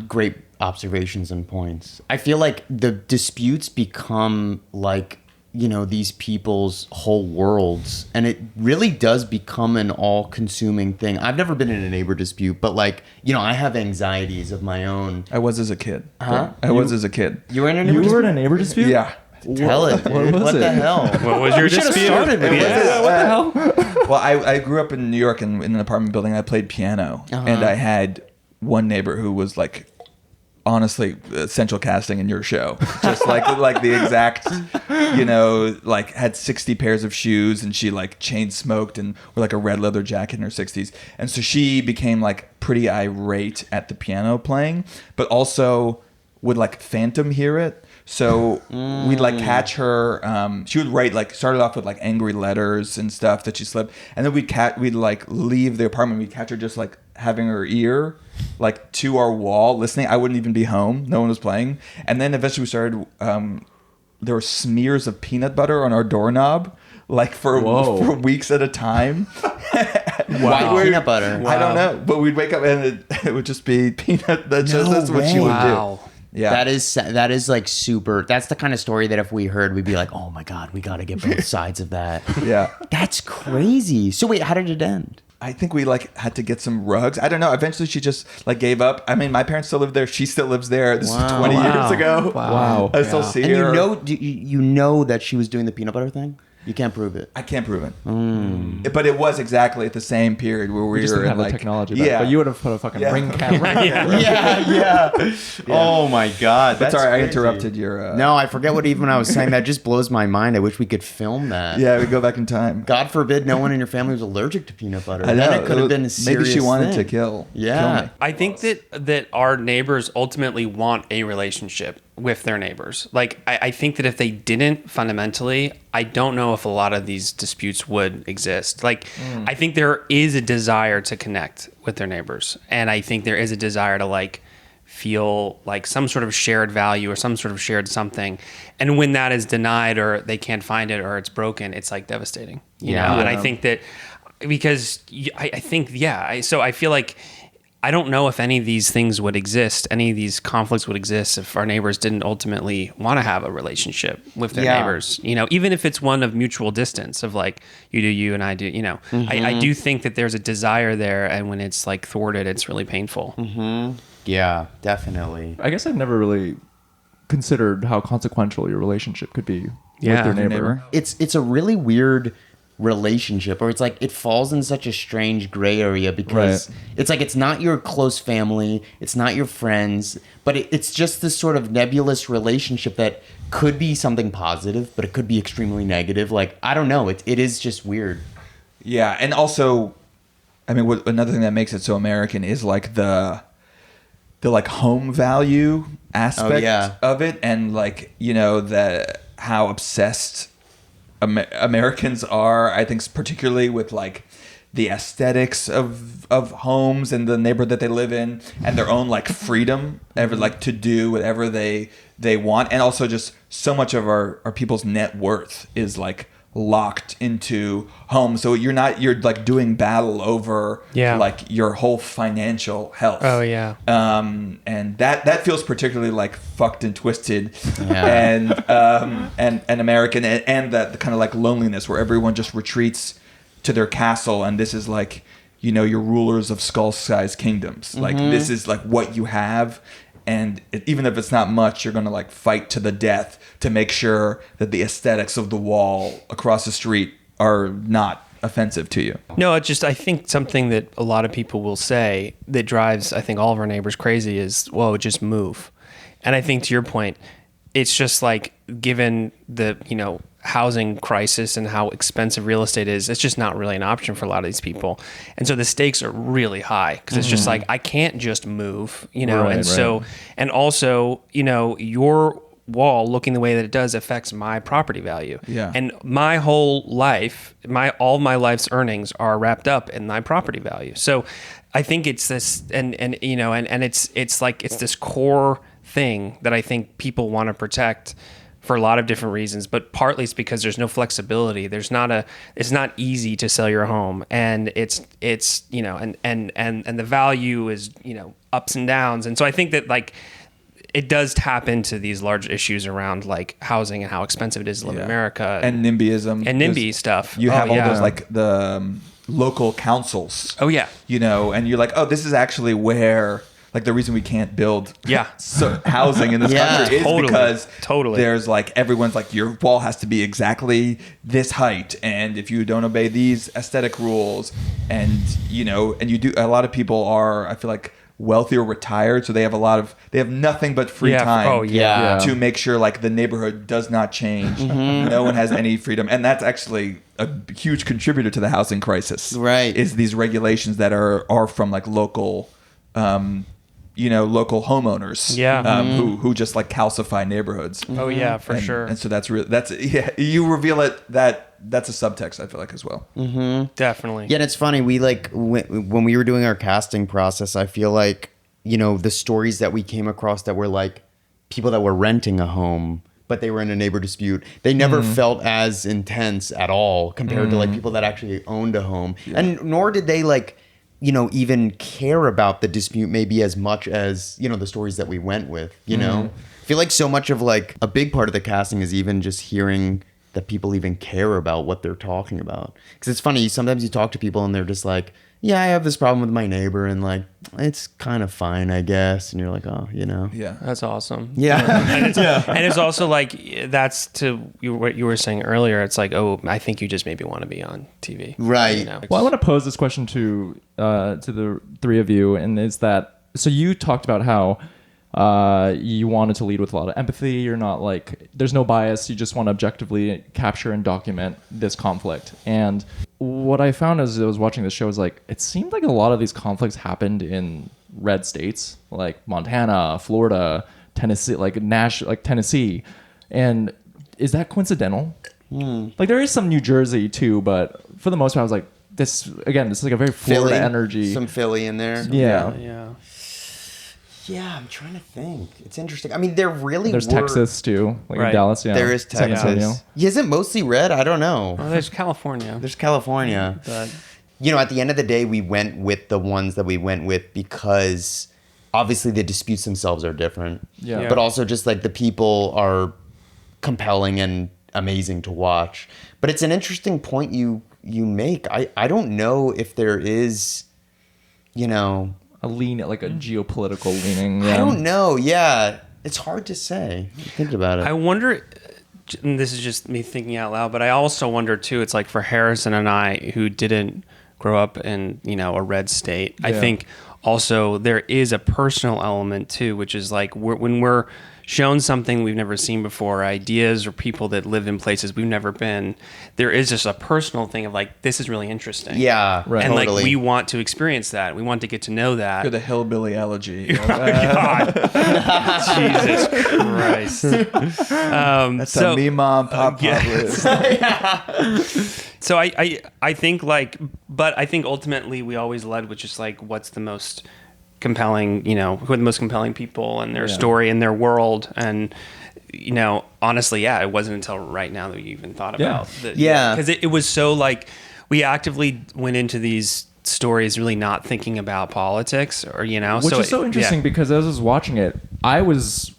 great observations and points. I feel like the disputes become like, you know, these people's whole worlds, and it really does become an all-consuming thing. I've never been in a neighbor dispute, but like, you know, I have anxieties of my own. I was as a kid. Huh? I was as a kid. You were in a neighbor you dispute? were in a neighbor dispute? Yeah. Tell it, dude. was What it? the hell? What was your We should have dispute? started with this. What the hell? Well, I grew up in New York in an apartment building. I played piano, and I had one neighbor who was like, honestly, central casting in your show, just like the exact, you know, like had 60 pairs of shoes, and she like chain smoked and wore like a red leather jacket in her 60s, and so she became like pretty irate at the piano playing, but also would like phantom hear it. So we'd like catch her. She would write started off with like angry letters and stuff that she slipped, and then we'd like leave the apartment. We'd catch her just like having her ear like to our wall listening. I wouldn't even be home. No one was playing, and then eventually we started. There were smears of peanut butter on our doorknob, like for weeks at a time. Why peanut butter? I don't know, but we'd wake up and it would just be peanut. That's what she would Wow. do. Yeah, That is like super. That's the kind of story that if we heard, we'd be like, oh my God, we got to get both sides of that. Yeah. That's crazy. So wait, how did it end? I think we like had to get some rugs. I don't know. Eventually she just like gave up. I mean, my parents still live there. She still lives there. This is 20 years ago. Wow. I still see And her. you know that she was doing the peanut butter thing? You can't prove it. I can't prove it. But it was exactly at the same period where we just were didn't have in the like technology. But you would have put a fucking ring camera. Yeah. Oh my God. But That's sorry, I crazy. interrupted your. No, I forget what even I was saying. That just blows my mind. I wish we could film that. Yeah, we go back in time. God forbid no one in your family was allergic to peanut butter. I know. Then it could have been a serious Maybe she wanted thing. to kill. Yeah. me. I think that our neighbors ultimately want a relationship with their neighbors. Like, I think that if they didn't fundamentally, I don't know if a lot of these disputes would exist. Like, I think there is a desire to connect with their neighbors. And I think there is a desire to, like, feel like some sort of shared value or some sort of shared something. And when that is denied or they can't find it or it's broken, it's, like, devastating. You know? And I think that because I think, so I feel like I don't know if any of these things would exist, any of these conflicts would exist if our neighbors didn't ultimately want to have a relationship with their neighbors. You know, even if it's one of mutual distance of like, you do you and I do, you know. I do think that there's a desire there, and when it's like thwarted, it's really painful. Yeah, definitely. I guess I've never really considered how consequential your relationship could be with Yeah. your Your neighbor. It's a really weird relationship, or it's like it falls in such a strange gray area because it's like it's not your close family, it's not your friends, but it's just this sort of nebulous relationship that could be something positive, but it could be extremely negative. Like, I don't know, it is just weird. Yeah, and also, I mean, another thing that makes it so American is like the like home value aspect of it, and like, you know, how obsessed Americans are, I think, particularly with like the aesthetics of homes and the neighborhood that they live in, and their own like freedom ever like to do whatever they want, and also just so much of our people's net worth is like locked into home. So you're like doing battle over like your whole financial health. Oh yeah. And that feels particularly like fucked and twisted, and American, and that kind of like loneliness where everyone just retreats to their castle, and this is like, you know, your rulers of skull-sized kingdoms. Like this is like what you have. And even if it's not much, you're going to like fight to the death to make sure that the aesthetics of the wall across the street are not offensive to you. No, it's just, I think something that a lot of people will say that drives, I think, all of our neighbors crazy is, whoa, just move. And I think to your point, it's just like, given the, you know, housing crisis and how expensive real estate is, it's just not really an option for a lot of these people. And so the stakes are really high because it's just like, I can't just move, you know? Right, and so, and also, you know, your wall looking the way that it does affects my property value. Yeah. And my whole life, all my life's earnings are wrapped up in my property value. So I think it's this, and you know, and it's like, it's this core thing that I think people want to protect for a lot of different reasons, but partly it's because there's no flexibility. It's not easy to sell your home, and it's you know, and the value is, you know, ups and downs. And so I think that like it does tap into these large issues around like housing and how expensive it is to live in America, and NIMBYism and NIMBY stuff. You have all those like the local councils. Oh yeah. You know, and you're like, oh, this is actually where, like, the reason we can't build housing in this country is because there's like, everyone's like, your wall has to be exactly this height, and if you don't obey these aesthetic rules, and you know, and you do, a lot of people are, I feel like, wealthy or retired, so they have nothing but free time to make sure like the neighborhood does not change. No one has any freedom, and that's actually a huge contributor to the housing crisis, right? Is these regulations that are from like local you know, local homeowners, who just like calcify neighborhoods. Oh yeah, for sure. And so you reveal it, that's a subtext, I feel like, as well. Definitely. Yeah, and it's funny, we like when we were doing our casting process, I feel like, you know, the stories that we came across that were like people that were renting a home, but they were in a neighbor dispute, they never felt as intense at all compared to like people that actually owned a home. And nor did they like, you know, even care about the dispute maybe as much as, you know, the stories that we went with, you know? I feel like so much of like a big part of the casting is even just hearing that people even care about what they're talking about. Because it's funny, sometimes you talk to people and they're just like, yeah, I have this problem with my neighbor, and like it's kind of fine, I guess. And you're like, oh, you know, Yeah. That's awesome. yeah, And it's also like, that's what you were saying earlier. It's like, oh, I think you just maybe want to be on TV. Right. You know? Well, I want to pose this question to the three of you, and is that so? You talked about how you wanted to lead with a lot of empathy. You're not like there's no bias. You just want to objectively capture and document this conflict. And what I found as I was watching this show is like it seemed like a lot of these conflicts happened in red states like Montana, Florida, Tennessee, like Tennessee. And is that coincidental? Like there is some New Jersey too, but for the most part, I was like, this is like a very Florida energy. some Philly in there. Yeah. Yeah, I'm trying to think. It's interesting. I mean, there really There's were... Texas too, like in Right. Dallas. Yeah, There is San Antonio. Texas. Is it mostly red? I don't know. Well, there's California. There's California. But You know, at the end of the day, we went with the ones that we went with because obviously the disputes themselves are different. Yeah. But also just like the people are compelling and amazing to watch. But it's an interesting point you make. I don't know if there is, you know... A geopolitical leaning. I Yeah. don't know. Yeah. It's hard to say. Think about it. I wonder, and this is just me thinking out loud, but I also wonder too, it's like for Harrison and I who didn't grow up in, a red state, I Yeah. think also there is a personal element too, which is like when we're shown something we've never seen before, ideas or people that live in places we've never been, there is just a personal thing of like, this is really interesting. yeah. Right. And Totally. like we want to experience that. We want to get to know that. You're the hillbilly elegy. God. Jesus Christ. That's how me, mom, pop live. So I think but I think ultimately we always led with just like, what's the most compelling, who are the most compelling people and their story and their world. And, honestly, it wasn't until right now that we even thought about that. Yeah. Because it was so like, we actively went into these stories really not thinking about politics or, Which is so interesting because as I was watching it, I was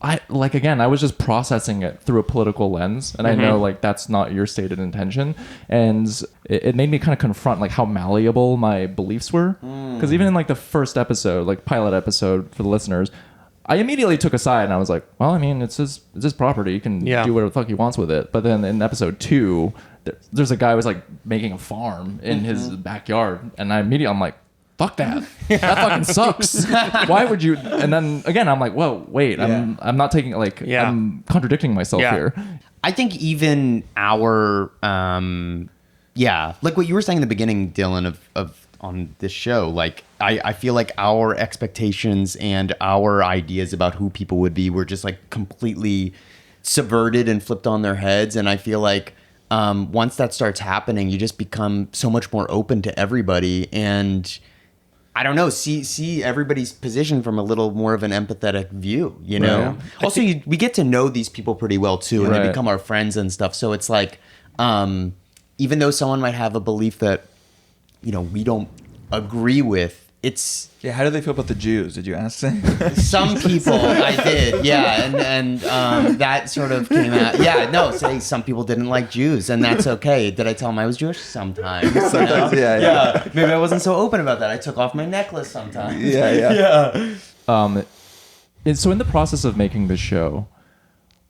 just processing it through a political lens, and I know like that's not your stated intention, and it made me kind of confront like how malleable my beliefs were, because even in like the first episode, like pilot episode for the listeners, I immediately took a side and I was like, well, I mean, it's his property, he can do whatever the fuck he wants with it. But then in episode 2, there's a guy who was like making a farm in his backyard, and I'm like, fuck that. That fucking sucks. Why would you? And then again, I'm like, whoa, wait, I'm not taking I'm contradicting myself here. I think even our, like what you were saying in the beginning, Dylan, of on this show, like I feel like our expectations and our ideas about who people would be were just like completely subverted and flipped on their heads. And I feel like once that starts happening, you just become so much more open to everybody and I don't know, see everybody's position from a little more of an empathetic view, Right. Also, we get to know these people pretty well too, and Right. they become our friends and stuff. So it's like, even though someone might have a belief that, we don't agree with, it's Yeah, how do they feel about the Jews? Did you ask them? some people I did, yeah, and that sort of came out. Yeah, no, say some people didn't like Jews, and that's okay. Did I tell them I was Jewish? Sometimes. Sometimes, yeah. Maybe I wasn't so open about that. I took off my necklace sometimes. Yeah. And so in the process of making this show,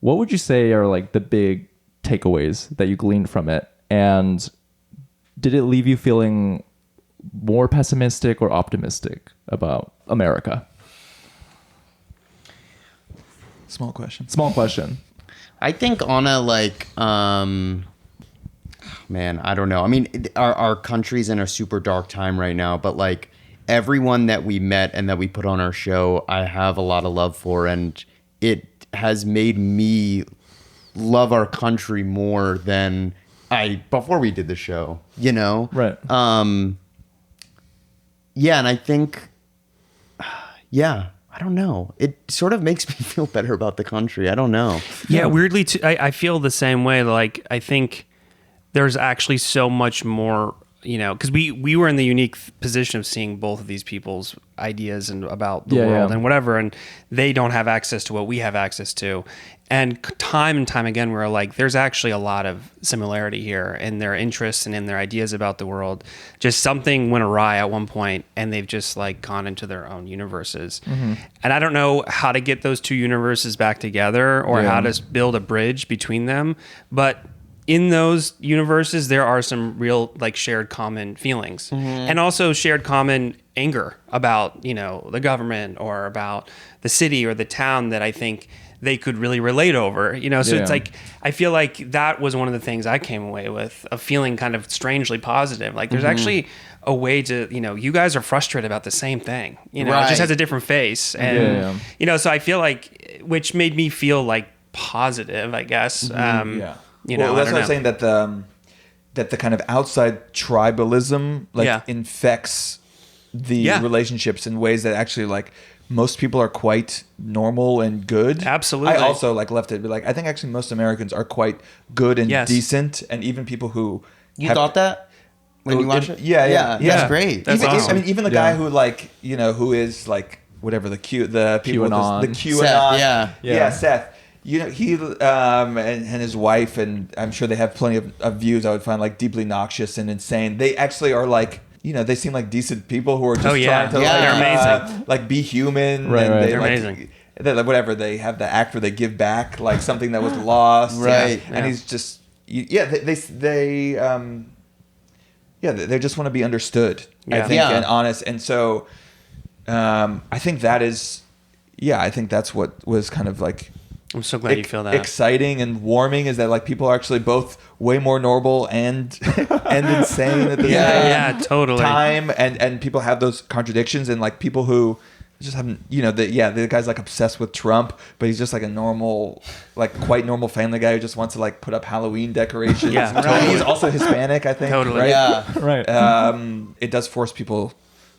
what would you say are like the big takeaways that you gleaned from it? And did it leave you feeling more pessimistic or optimistic about America? Small question. Small question. I think on a man, I don't know. I mean, our country's in a super dark time right now, but like everyone that we met and that we put on our show, I have a lot of love for, and it has made me love our country more than before we did the show, Right. Yeah, and I think, I don't know. It sort of makes me feel better about the country. I don't know. Yeah, weirdly, too, I feel the same way. Like, I think there's actually so much more because we were in the unique position of seeing both of these people's ideas and about the Yeah, world yeah. and whatever, and they don't have access to what we have access to. And time and time again, we're like, there's actually a lot of similarity here in their interests and in their ideas about the world. Just something went awry at one point, and they've just like gone into their own universes. And I don't know how to get those two universes back together or how to build a bridge between them, but in those universes, there are some real like shared common feelings and also shared common anger about, the government or about the city or the town that I think they could really relate over, so it's like, I feel like that was one of the things I came away with, of feeling kind of strangely positive. Like there's actually a way to, you guys are frustrated about the same thing, it just has a different face. And, so I feel like, which made me feel like positive, I guess. Well, I that's don't what I'm know. saying, that the kind of outside tribalism infects the relationships in ways that actually like most people are quite normal and good. Absolutely. I also left it be like, I think actually most Americans are quite good and Yes. decent, and even people who You thought that when you watched it? Yeah. That's great. That's even, awesome. I mean, even the guy who who is like whatever the people QAnon. with the QAnon, Seth, yeah, Seth. He and his wife, and I'm sure they have plenty of views I would find like deeply noxious and insane. They actually are like, they seem like decent people who are just trying to they're amazing. like be human. Right, and right. They, They're like, amazing. They, like, whatever, they have the act where they give back like something that was lost. Right. And he's just they just want to be understood, I Yeah. think, Yeah. and honest. And so I think that's what was kind of like I'm so glad you feel that. exciting and warming, is that like people are actually both way more normal and and insane at the Yeah, same totally. time, and people have those contradictions, and like people who just haven't, the guy's like obsessed with Trump, but he's just like a normal, like quite normal family guy who just wants to like put up Halloween decorations. Yeah, And totally. He's also Hispanic, I think. Totally. Right? Yeah. Right. It does force people,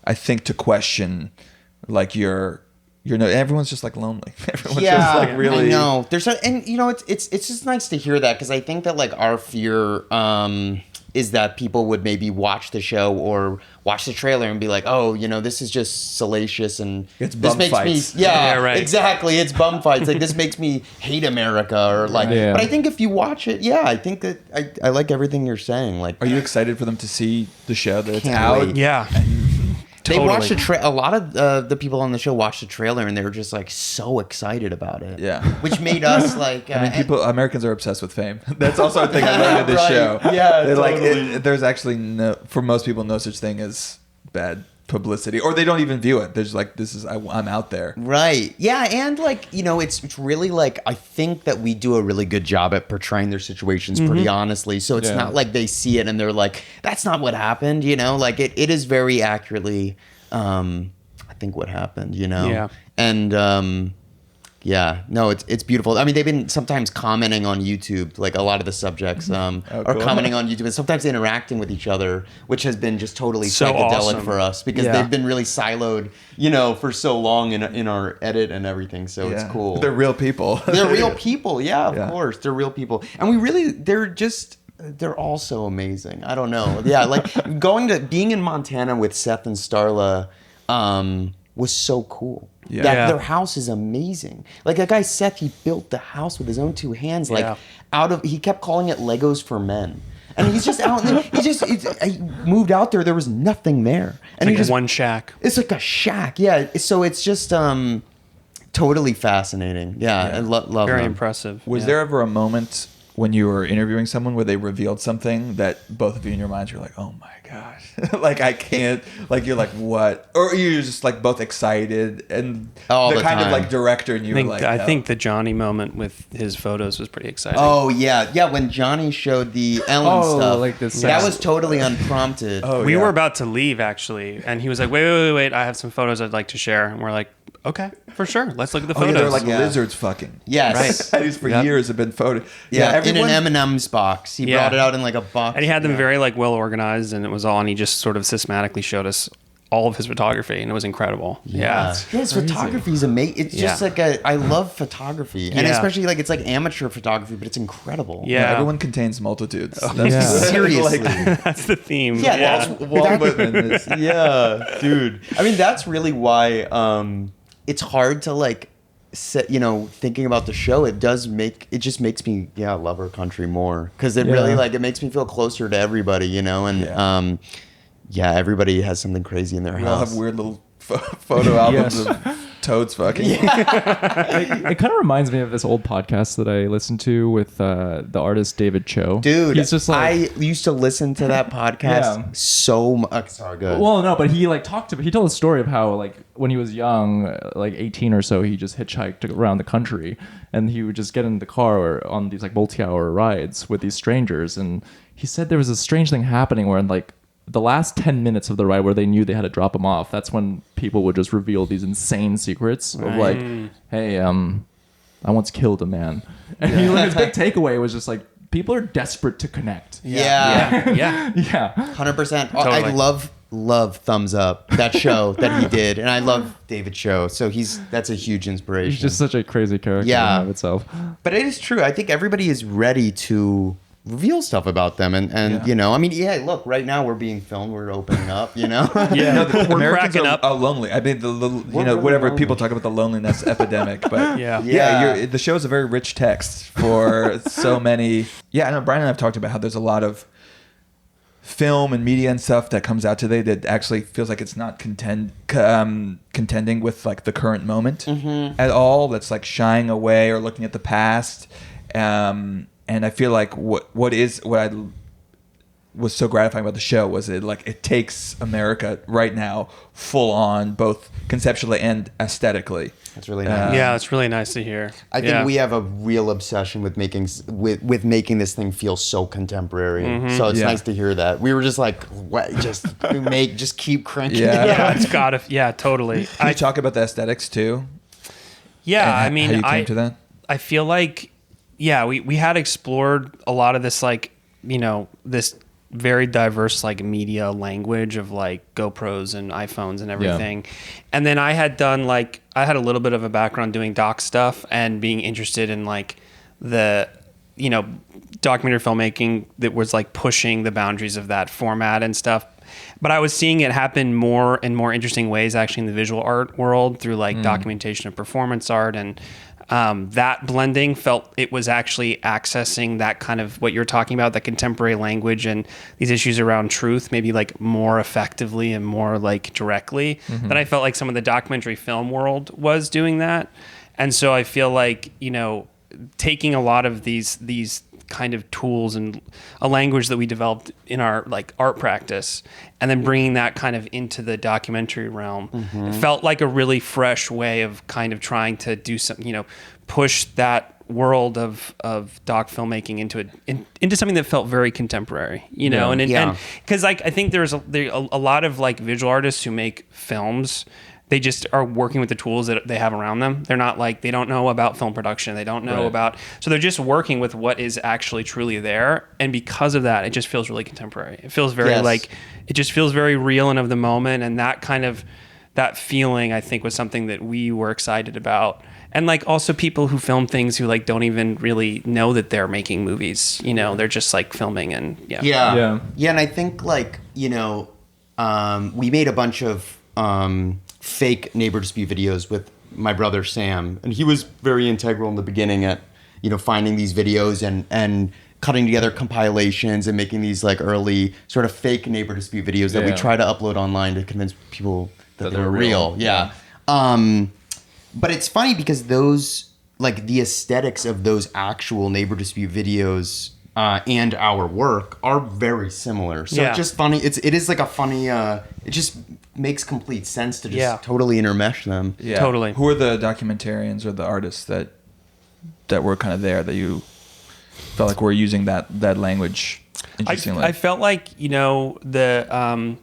I think, to question like everyone's just like lonely. Everyone's just like really. I know. It's just nice to hear that, because I think that like our fear is that people would maybe watch the show or watch the trailer and be like, oh, this is just salacious and It's this bum makes fights. me Yeah, right. exactly, it's bum fights, like this makes me hate America, or like Yeah. but I think if you watch it, I think that I like everything you're saying. Like, Are you excited for them to see the show that it's Can't out? wait. Yeah. They Totally. watched a lot of the people on the show watched the trailer and they were just like so excited about it. Yeah. Which made us like I mean, Americans are obsessed with fame. That's also a thing I learned in this Right. show. Yeah, They're totally. there's actually for most people, no such thing as bad publicity, or they don't even view it. They're just like, I'm out there. Right. Yeah, and like, it's really like, I think that we do a really good job at portraying their situations pretty honestly. So it's Yeah. not like they see it and they're like, that's not what happened, like it is very accurately I think what happened, Yeah. And no, it's beautiful. I mean, they've been sometimes commenting on YouTube, like a lot of the subjects are cool. commenting on YouTube, and sometimes interacting with each other, which has been just totally So psychedelic awesome. for us, because Yeah. they've been really siloed, for so long in our edit and everything. So it's Yeah. cool. They're real people. They're real people. Yeah, of Yeah. course. They're real people. And they're all so amazing. I don't know. Yeah, like being in Montana with Seth and Starla was so cool. Yeah. Yeah. Their house is amazing. Like that guy Seth, he built the house with his own two hands. Like Yeah. he kept calling it Legos for Men. And he's just out. He moved out there. There was nothing there, and he Like just one shack. It's like a shack. Yeah. So it's just totally fascinating. Yeah. I love Very them. impressive. Was Yeah. there ever a moment when you were interviewing someone where they revealed something that both of you in your minds were like, oh my gosh, like I can't, like you're like, what? Or you're just like both excited, and All the kind of time. like director, and you were like, I no. think the Johnny moment with his photos was pretty exciting. Oh yeah. When Johnny showed the Ellen Oh, stuff, like the that sex- was totally unprompted. Oh, we yeah. were about to leave actually, and he was like, wait, I have some photos I'd like to share. And we're like, okay, for sure. Let's look at the Oh, yeah, photos. they're like Yeah. lizards fucking. Yes. Right. These for Yep. years have been photo. Yeah, everyone, in an M&M's box. He Yeah. brought it out in like a box. And he had them Yeah. very like well organized, and it was all. And he just sort of systematically showed us all of his photography, and it was incredible. Yeah. His photography is amazing. It's just like I love photography, and especially like it's like amateur photography, but it's incredible. Yeah. Everyone contains multitudes. Seriously. That's the theme. Yeah, Walt Whitman is. Yeah, dude. I mean, that's really why it's hard to like set, thinking about the show. It just makes me love our country more, because it really like it makes me feel closer to everybody, and everybody has something crazy in their We house. all have weird little photo albums of toads fucking. It kind of reminds me of this old podcast that I listened to with the artist David Cho. Dude, he's just like, I used to listen to that podcast so much. Sorry, good. well, no, but he like he told a story of how like when he was young, like 18 or so, he just hitchhiked around the country, and he would just get in the car or on these like multi-hour rides with these strangers, and he said there was a strange thing happening where in like the last 10 minutes of the ride where they knew they had to drop him off, that's when people would just reveal these insane secrets of like, hey, I once killed a man. And his big takeaway was just like, people are desperate to connect. Yeah. Yeah. 100%. Totally. I love Thumbs Up, that show that he did, and I love David Cho. So that's a huge inspiration. He's just such a crazy character in and of itself. But it is true. I think everybody is ready to reveal stuff about them, and I mean, look, right now we're being filmed, we're opening up, Yeah. We're Americans cracking up. Are lonely. I mean, whatever lonely. people talk about the loneliness epidemic, but Yeah. the show is a very rich text for so many. Yeah, I know Brian and I've talked about how there's a lot of film and media and stuff that comes out today that actually feels like it's not contending with like the current moment at all. That's like shying away or looking at the past. And I feel like what I was so gratifying about the show was it takes America right now full on, both conceptually and aesthetically. That's really nice. Yeah, it's really nice to hear. I think we have a real obsession with making this thing feel so contemporary. So it's nice to hear that. We were just like, what? Just keep cranking. Yeah, it's gotta. Yeah, totally. Can you talk about the aesthetics too? Yeah, And I mean, how you came to that? I feel like, we had explored a lot of this, like, this very diverse, like, media language of, like, GoPros and iPhones and everything. And then I had a little bit of a background doing doc stuff and being interested in, like, the, documentary filmmaking that was, like, pushing the boundaries of that format and stuff. But I was seeing it happen more and more interesting ways, actually, in the visual art world through, like, documentation of performance art, and that blending felt it was actually accessing that kind of what you're talking about, that contemporary language and these issues around truth, maybe like more effectively and more like directly than I felt like some of the documentary film world was doing that. And so I feel like, taking a lot of these kind of tools and a language that we developed in our like art practice, and then bringing that kind of into the documentary realm, it felt like a really fresh way of kind of trying to do something, push that world of doc filmmaking into something that felt very contemporary, and because like I think there's a lot of like visual artists who make films. They just are working with the tools that they have around them. They're not like, they don't know about film production. They don't know about, so they're just working with what is actually truly there. And because of that, it just feels really contemporary. It feels very it just feels very real and of the moment. And that feeling, I think, was something that we were excited about. And like also people who film things who like don't even really know that they're making movies, they're just like filming and Yeah. And I think like, we made a bunch of, fake neighbor dispute videos with my brother Sam, and he was very integral in the beginning at finding these videos and cutting together compilations and making these like early sort of fake neighbor dispute videos that we try to upload online to convince people that they were real. But it's funny because those like the aesthetics of those actual neighbor dispute videos and our work are very similar. So it's just funny. It is like a funny. It just makes complete sense to just totally intermesh them. Yeah. Totally. Who are the documentarians or the artists that were kind of there that you felt like were using that language interestingly? I felt like the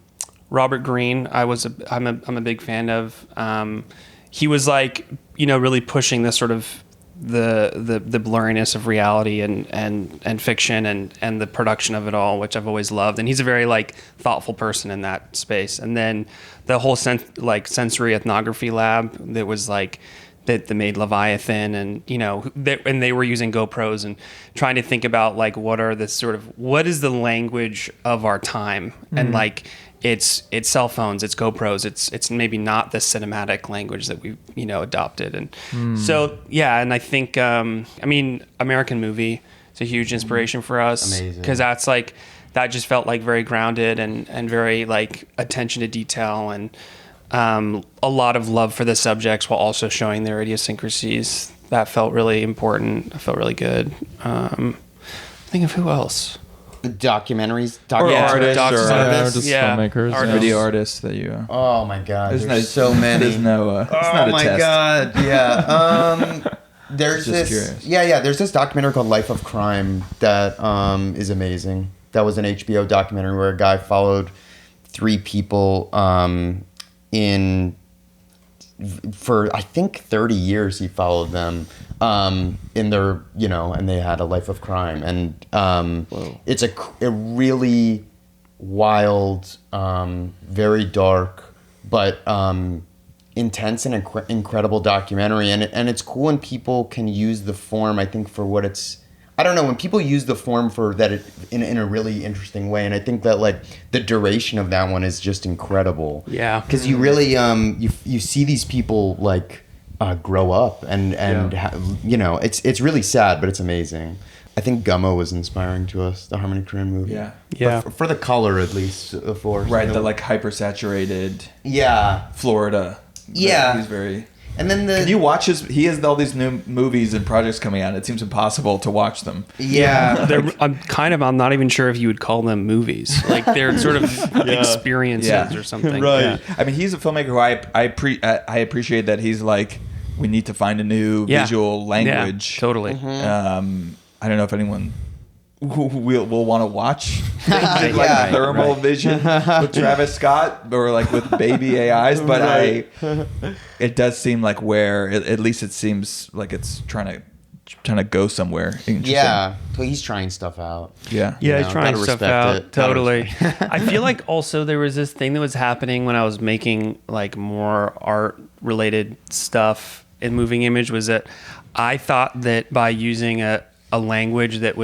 Robert Greene. I'm a big fan of. He was like really pushing this sort of the blurriness of reality and fiction and the production of it all, which I've always loved. And he's a very like thoughtful person in that space. And then the whole sensory ethnography lab that was like that made Leviathan, and and they were using GoPros and trying to think about like what is the language of our time, and like it's cell phones, it's GoPros, it's maybe not the cinematic language that we adopted, and so yeah. And I think American Movie is a huge inspiration for us, because that just felt like very grounded and very like attention to detail, and a lot of love for the subjects while also showing their idiosyncrasies. That felt really important. I felt really good. Think of who else. Documentaries, or artists, artists, yeah, filmmakers, artists. video artists that you. Oh my God, there's so many. There's no. It's not a test. God, yeah. There's Just this. curious. Yeah. There's this documentary called Life of Crime that is amazing. That was an HBO documentary where a guy followed 3 people for I think 30 years. He followed them in their and they had a life of crime, and it's a really wild, very dark, but intense and incredible documentary, and it's cool when people can use the form, I think, for what it's. I don't know, when people use the form for that in a really interesting way, and I think that like the duration of that one is just incredible. Yeah, because you really you see these people like grow up, and it's really sad, but it's amazing. I think Gummo was inspiring to us, the Harmony Korine movie. Yeah. For the color, at least, for Right, the like hypersaturated. Yeah. Florida. Yeah. He's very. And then Can you watch he has all these new movies and projects coming out. It seems impossible to watch them. Yeah. I'm not even sure if you would call them movies. Like they're sort of experiences or something. Right. Yeah. I mean, he's a filmmaker who I appreciate that he's like, we need to find a new visual language. Yeah, totally. I don't know if anyone will want to watch things like Thermal Vision with Travis Scott or like with baby AIs, but it does seem like at least it seems like it's trying to go somewhere interesting. Yeah, he's trying stuff out. Yeah, he's trying stuff out. It. Totally. I feel like also there was this thing that was happening when I was making like more art related stuff in moving image, was that I thought that by using a language that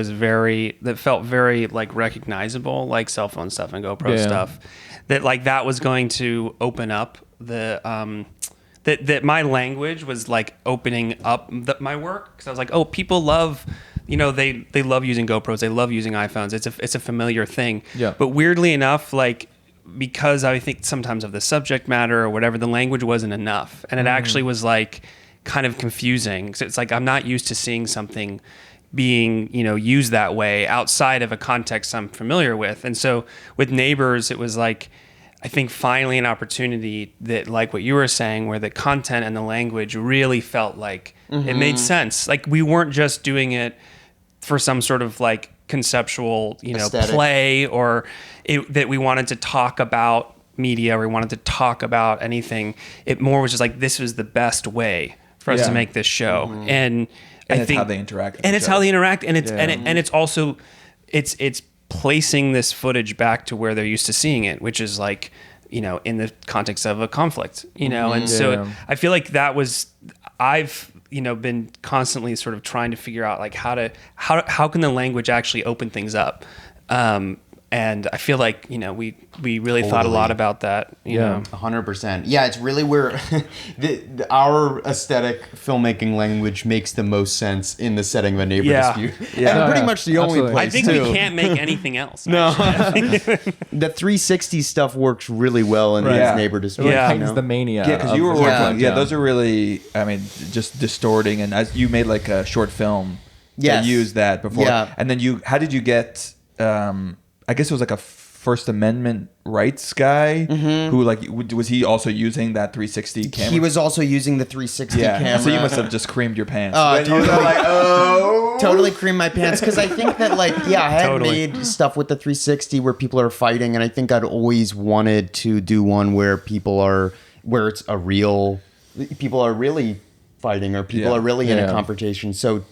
felt very like recognizable, like cell phone stuff and GoPro stuff, that like that was going to open up the that my language was like opening up my work, because I was like, oh, people love, they love using GoPros, they love using iPhones, it's a familiar thing. Yeah. But weirdly enough, like, because I think sometimes of the subject matter or whatever, the language wasn't enough, and it actually was like kind of confusing. So it's like I'm not used to seeing something being used that way outside of a context I'm familiar with. And so with Neighbors, it was like, I think finally an opportunity that, like what you were saying, where the content and the language really felt like it made sense. Like we weren't just doing it for some sort of like conceptual Aesthetic. play, or that we wanted to talk about media, or we wanted to talk about anything. It more was just like, this was the best way for us to make this show. And I it's think how they interact. And it's how they interact, and it's and it's also it's placing this footage back to where they're used to seeing it, which is like in the context of a conflict, and so I feel like that was I've been constantly sort of trying to figure out like how can the language actually open things up. And I feel like we really thought a lot about that. You know. 100%. Yeah, it's really where our aesthetic filmmaking language makes the most sense in the setting of a neighbor dispute. Yeah. And pretty much the only Absolutely. place. I think too. we can't make anything else. No, the 360 stuff works really well in these neighbor disputes. Yeah. Heightens the mania. Yeah, because of you were the working. subject. Those are really, I mean, just distorting. And as you made like a short film Yes. that used that before. Yeah. And then how did you get? I guess it was like a First Amendment rights guy who like was he also using that 360 camera? He was also using the 360 camera. So you must have just creamed your pants. Totally. Like, Totally cream my pants, because I think that like I had Totally. made stuff with the 360 where people are fighting, and I think I'd always wanted to do one where people are really fighting or people Yeah. are really in a Yeah. confrontation. So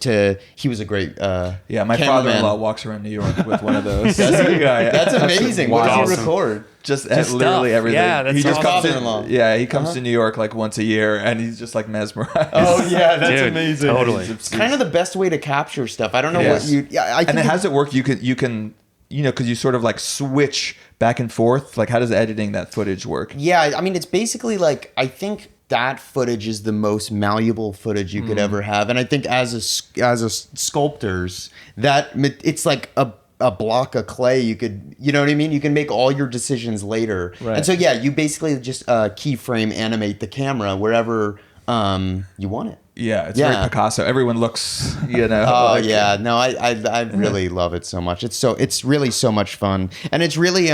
he was a great Yeah, my cameraman. father-in-law walks around New York with one of those. Does he? Yeah. That's amazing. What does he Awesome. record? Just Just literally stuff. everything. Yeah, that's he just awesome. comes Father-in-law. to, he comes to New York like once a year, and he's just like mesmerized. Oh yeah, that's Dude, amazing. totally. It's kind of the best way to capture stuff. I don't know Yes. what you. Yeah, I And think then how does it work? You can because you sort of like switch back and forth. Like, how does editing that footage work? Yeah, I mean, it's basically like I think that footage is the most malleable footage you could ever have, and I think as a sculptors, that it's like a block of clay. You could, you know what I mean? You can make all your decisions later, Right. and so yeah, you basically just keyframe animate the camera wherever you want it. Yeah, it's Yeah. very Picasso. Everyone looks, Oh like- yeah, no, I really love it so much. It's really so much fun, and it's really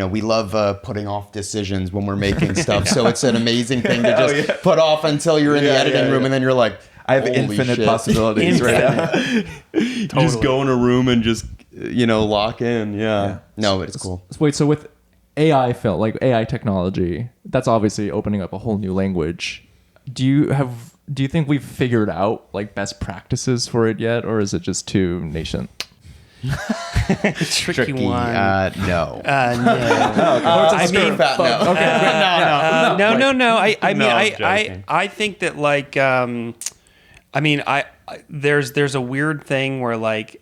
we love putting off decisions when we're making stuff. So it's an amazing thing to just yeah. put off until you're in the Yeah, editing yeah, room, yeah. and then you're like, I have holy infinite shit. possibilities right now. You just go in a room and just lock in. Yeah. No, it's cool. Wait, so with AI film, like AI technology, that's obviously opening up a whole new language. Do you think we've figured out like best practices for it yet, or is it just too nascent? Tricky one. No. No. I mean, Fat no. no. I mean, No, I'm joking. I think that like, there's a weird thing where like,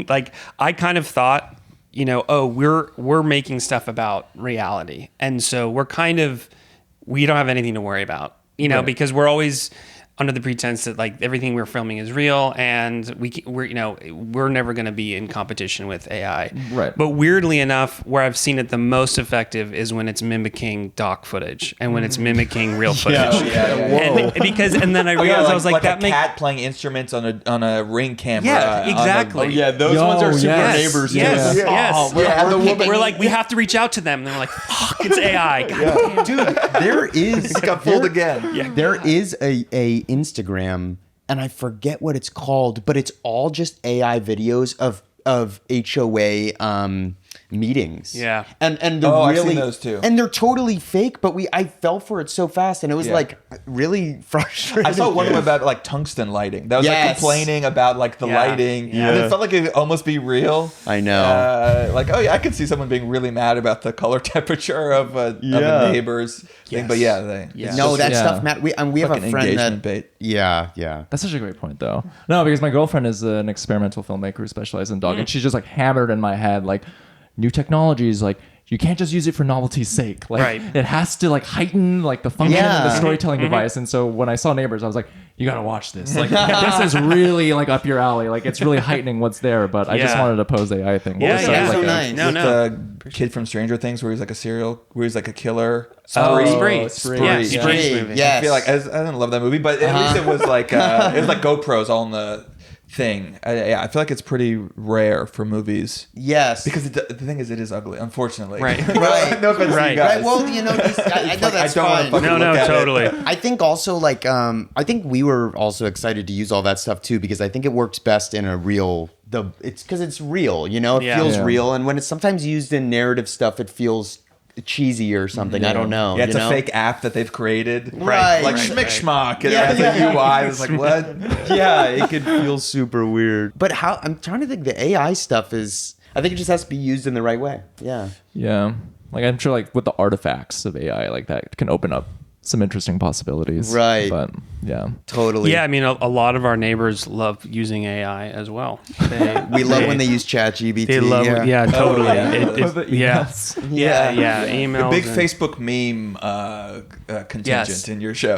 like I kind of thought, we're making stuff about reality, and so we don't have anything to worry about, because we're always under the pretense that like everything we're filming is real, and we're never going to be in competition with AI. Right. But weirdly enough, where I've seen it the most effective is when it's mimicking doc footage and when it's mimicking real footage. And then I realized I was like that a cat playing instruments on a Ring camera. Yeah, exactly. those ones are super yes. neighbors. Yes, too. yes. We're Like, we have to reach out to them. And they're like, fuck, it's AI. God damn. dude, there is Got fooled again. There is a Instagram, and I forget what it's called, but it's all just AI videos of HOA meetings. Yeah. and they're I've really seen those too. and they're totally fake. But I fell for it so fast, and it was Yeah. like really frustrating. I saw one about like tungsten lighting. That was like Yes. complaining about like the Yeah. lighting, Yeah. and it felt like it could almost be real. I know. Like, oh yeah, I could see someone being really mad about the color temperature of a neighbor's thing. But yeah, Yes. No, that Yeah. stuff, Matt. We have a Fucking friend engagement that. bait. Yeah. That's such a great point, though. No, because my girlfriend is an experimental filmmaker who specializes in dog, and she's just like hammered in my head, like new technologies, like you can't just use it for novelty's sake. Like Right. it has to like heighten like the function of the Yeah. storytelling device. And so when I saw Neighbors, I was like, you gotta watch this. Like this is really like up your alley. Like it's really heightening what's there. But I just Yeah. wanted to pose the AI thing. Yeah, So, yeah. like, So a- nice. No, With no. the kid from Stranger Things, where he's like a killer. Oh, Spree. Spree. Spree. Yeah, Yeah. Spree's Spree, movie. yes. I feel like I didn't love that movie, but at least it was like GoPros all in the thing. I feel like it's pretty rare for movies Yes. because the thing is, it is ugly, unfortunately. Right. Right. No offense to Right. you guys. Right. Well, I know that's I don't wanna fine. fucking No, look at it. totally. I think also like I think we were also excited to use all that stuff too because I think it works best in a real it's because it's real, it Yeah. feels Yeah. real, and when it's sometimes used in narrative stuff, it feels cheesy or something. I don't know. Yeah, it's you a know? fake app that they've created. Right. Like Right, schmick schmock. And Yeah, it has a UI. I was like, what? Yeah, it could feel super weird. But how I'm trying to think. The AI stuff is. I think it just has to be used in the right way. Yeah. Yeah. Like I'm sure like with the artifacts of AI, like that can open up some interesting possibilities. Right. But yeah. Totally. Yeah, I mean, a lot of our neighbors love using AI as well. We love when they use ChatGPT. They love, yeah, totally. yeah. Yeah, Yeah. emails. The big and- Facebook meme contingent Yes. in your show.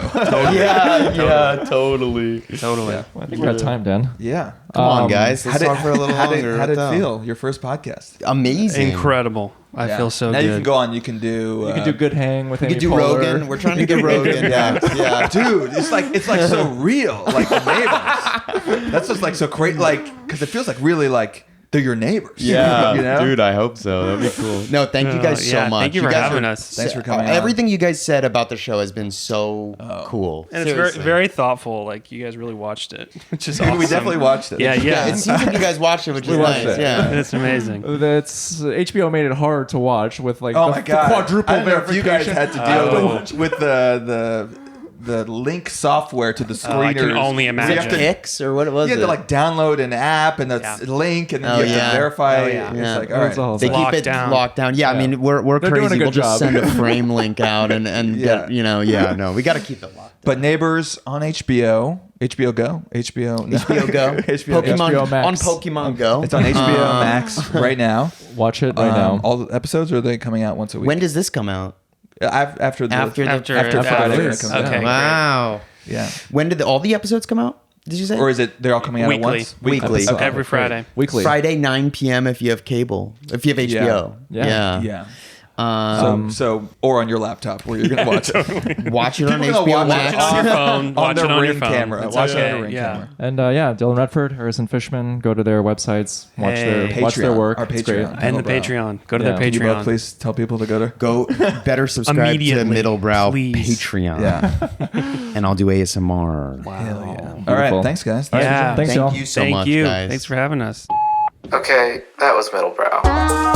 Yeah, totally. Totally. I think we're at time, Dan. Yeah. Come on, guys. Let's talk for a little how longer. did it What the- feel? Your first podcast? Amazing. Incredible. I Yeah. feel so now good. you can go on. You can do. You can do Good Hang with You Amy could do Poehler. Rogan. We're trying to get Rogan next. Yeah. Dude, it's like so real, like the neighbors. That's just like so great, like because it feels like really like they're your neighbors. you know? Dude, I hope so. That'd be cool. No, thank you guys so yeah, much. thank you for guys having are- us. Thanks for coming on. Everything you guys said about the show has been so cool. And it's very, very thoughtful. Like, you guys really watched it, which is awesome. We definitely watched it. Yeah, Yeah, yeah. it seems like you guys watched it, which is watched nice. it. Yeah. It's amazing. That's HBO made it hard to watch with like Oh the, my god! the quadruple I don't know if you guys verification. had to deal with the link software to the screeners. I can only So you have imagine. to- X or what was You it? have to like download an app and that's Yeah. a link, and then Oh, you have yeah. to verify. Oh, yeah. It's Yeah. like, all right. That's all. They keep Locked it down. locked down. Yeah, I mean, we're They're doing a crazy. good We'll just job. send a frame link out and get, no, we got to keep it locked. But Neighbors on HBO, HBO Go, HBO, no. HBO Go, HBO Go. Pokemon HBO Max. on Pokemon Go. It's on HBO Max right now. Watch it right now. All the episodes, or are they coming out once a week? When does this come out? After After Friday, it it is. comes Okay. out. Great. Wow. Yeah. When did all the episodes come out? Did you say? Or is it they're all coming out Weekly. at once? Weekly. Okay. Every Friday. Weekly. Friday 9 p.m. if you have cable. If you have HBO. Yeah. Yeah. Um, So or on your laptop where you're gonna watch it. Watch it on People HBO gonna watch Max. it Watch it on your phone. on Watch the it on your Ring phone. camera. It's Watch it on okay. the Ring Yeah. camera. And Dylan Redford, Harrison Fishman, go to their websites, watch Hey. their watch their Patreon, work. our It's great. Patreon. And the Middlebrow. Patreon. Go to Yeah. their Can you both Patreon. please tell people to go to? Go better subscribe to Immediately, Middlebrow please. Patreon. Yeah. And I'll do ASMR. Wow. Hell yeah. All Beautiful. right. Thanks, guys. Yeah. Thanks, Thank y'all. you so Thank much, you. guys. Thanks for having us. Okay, that was Middlebrow.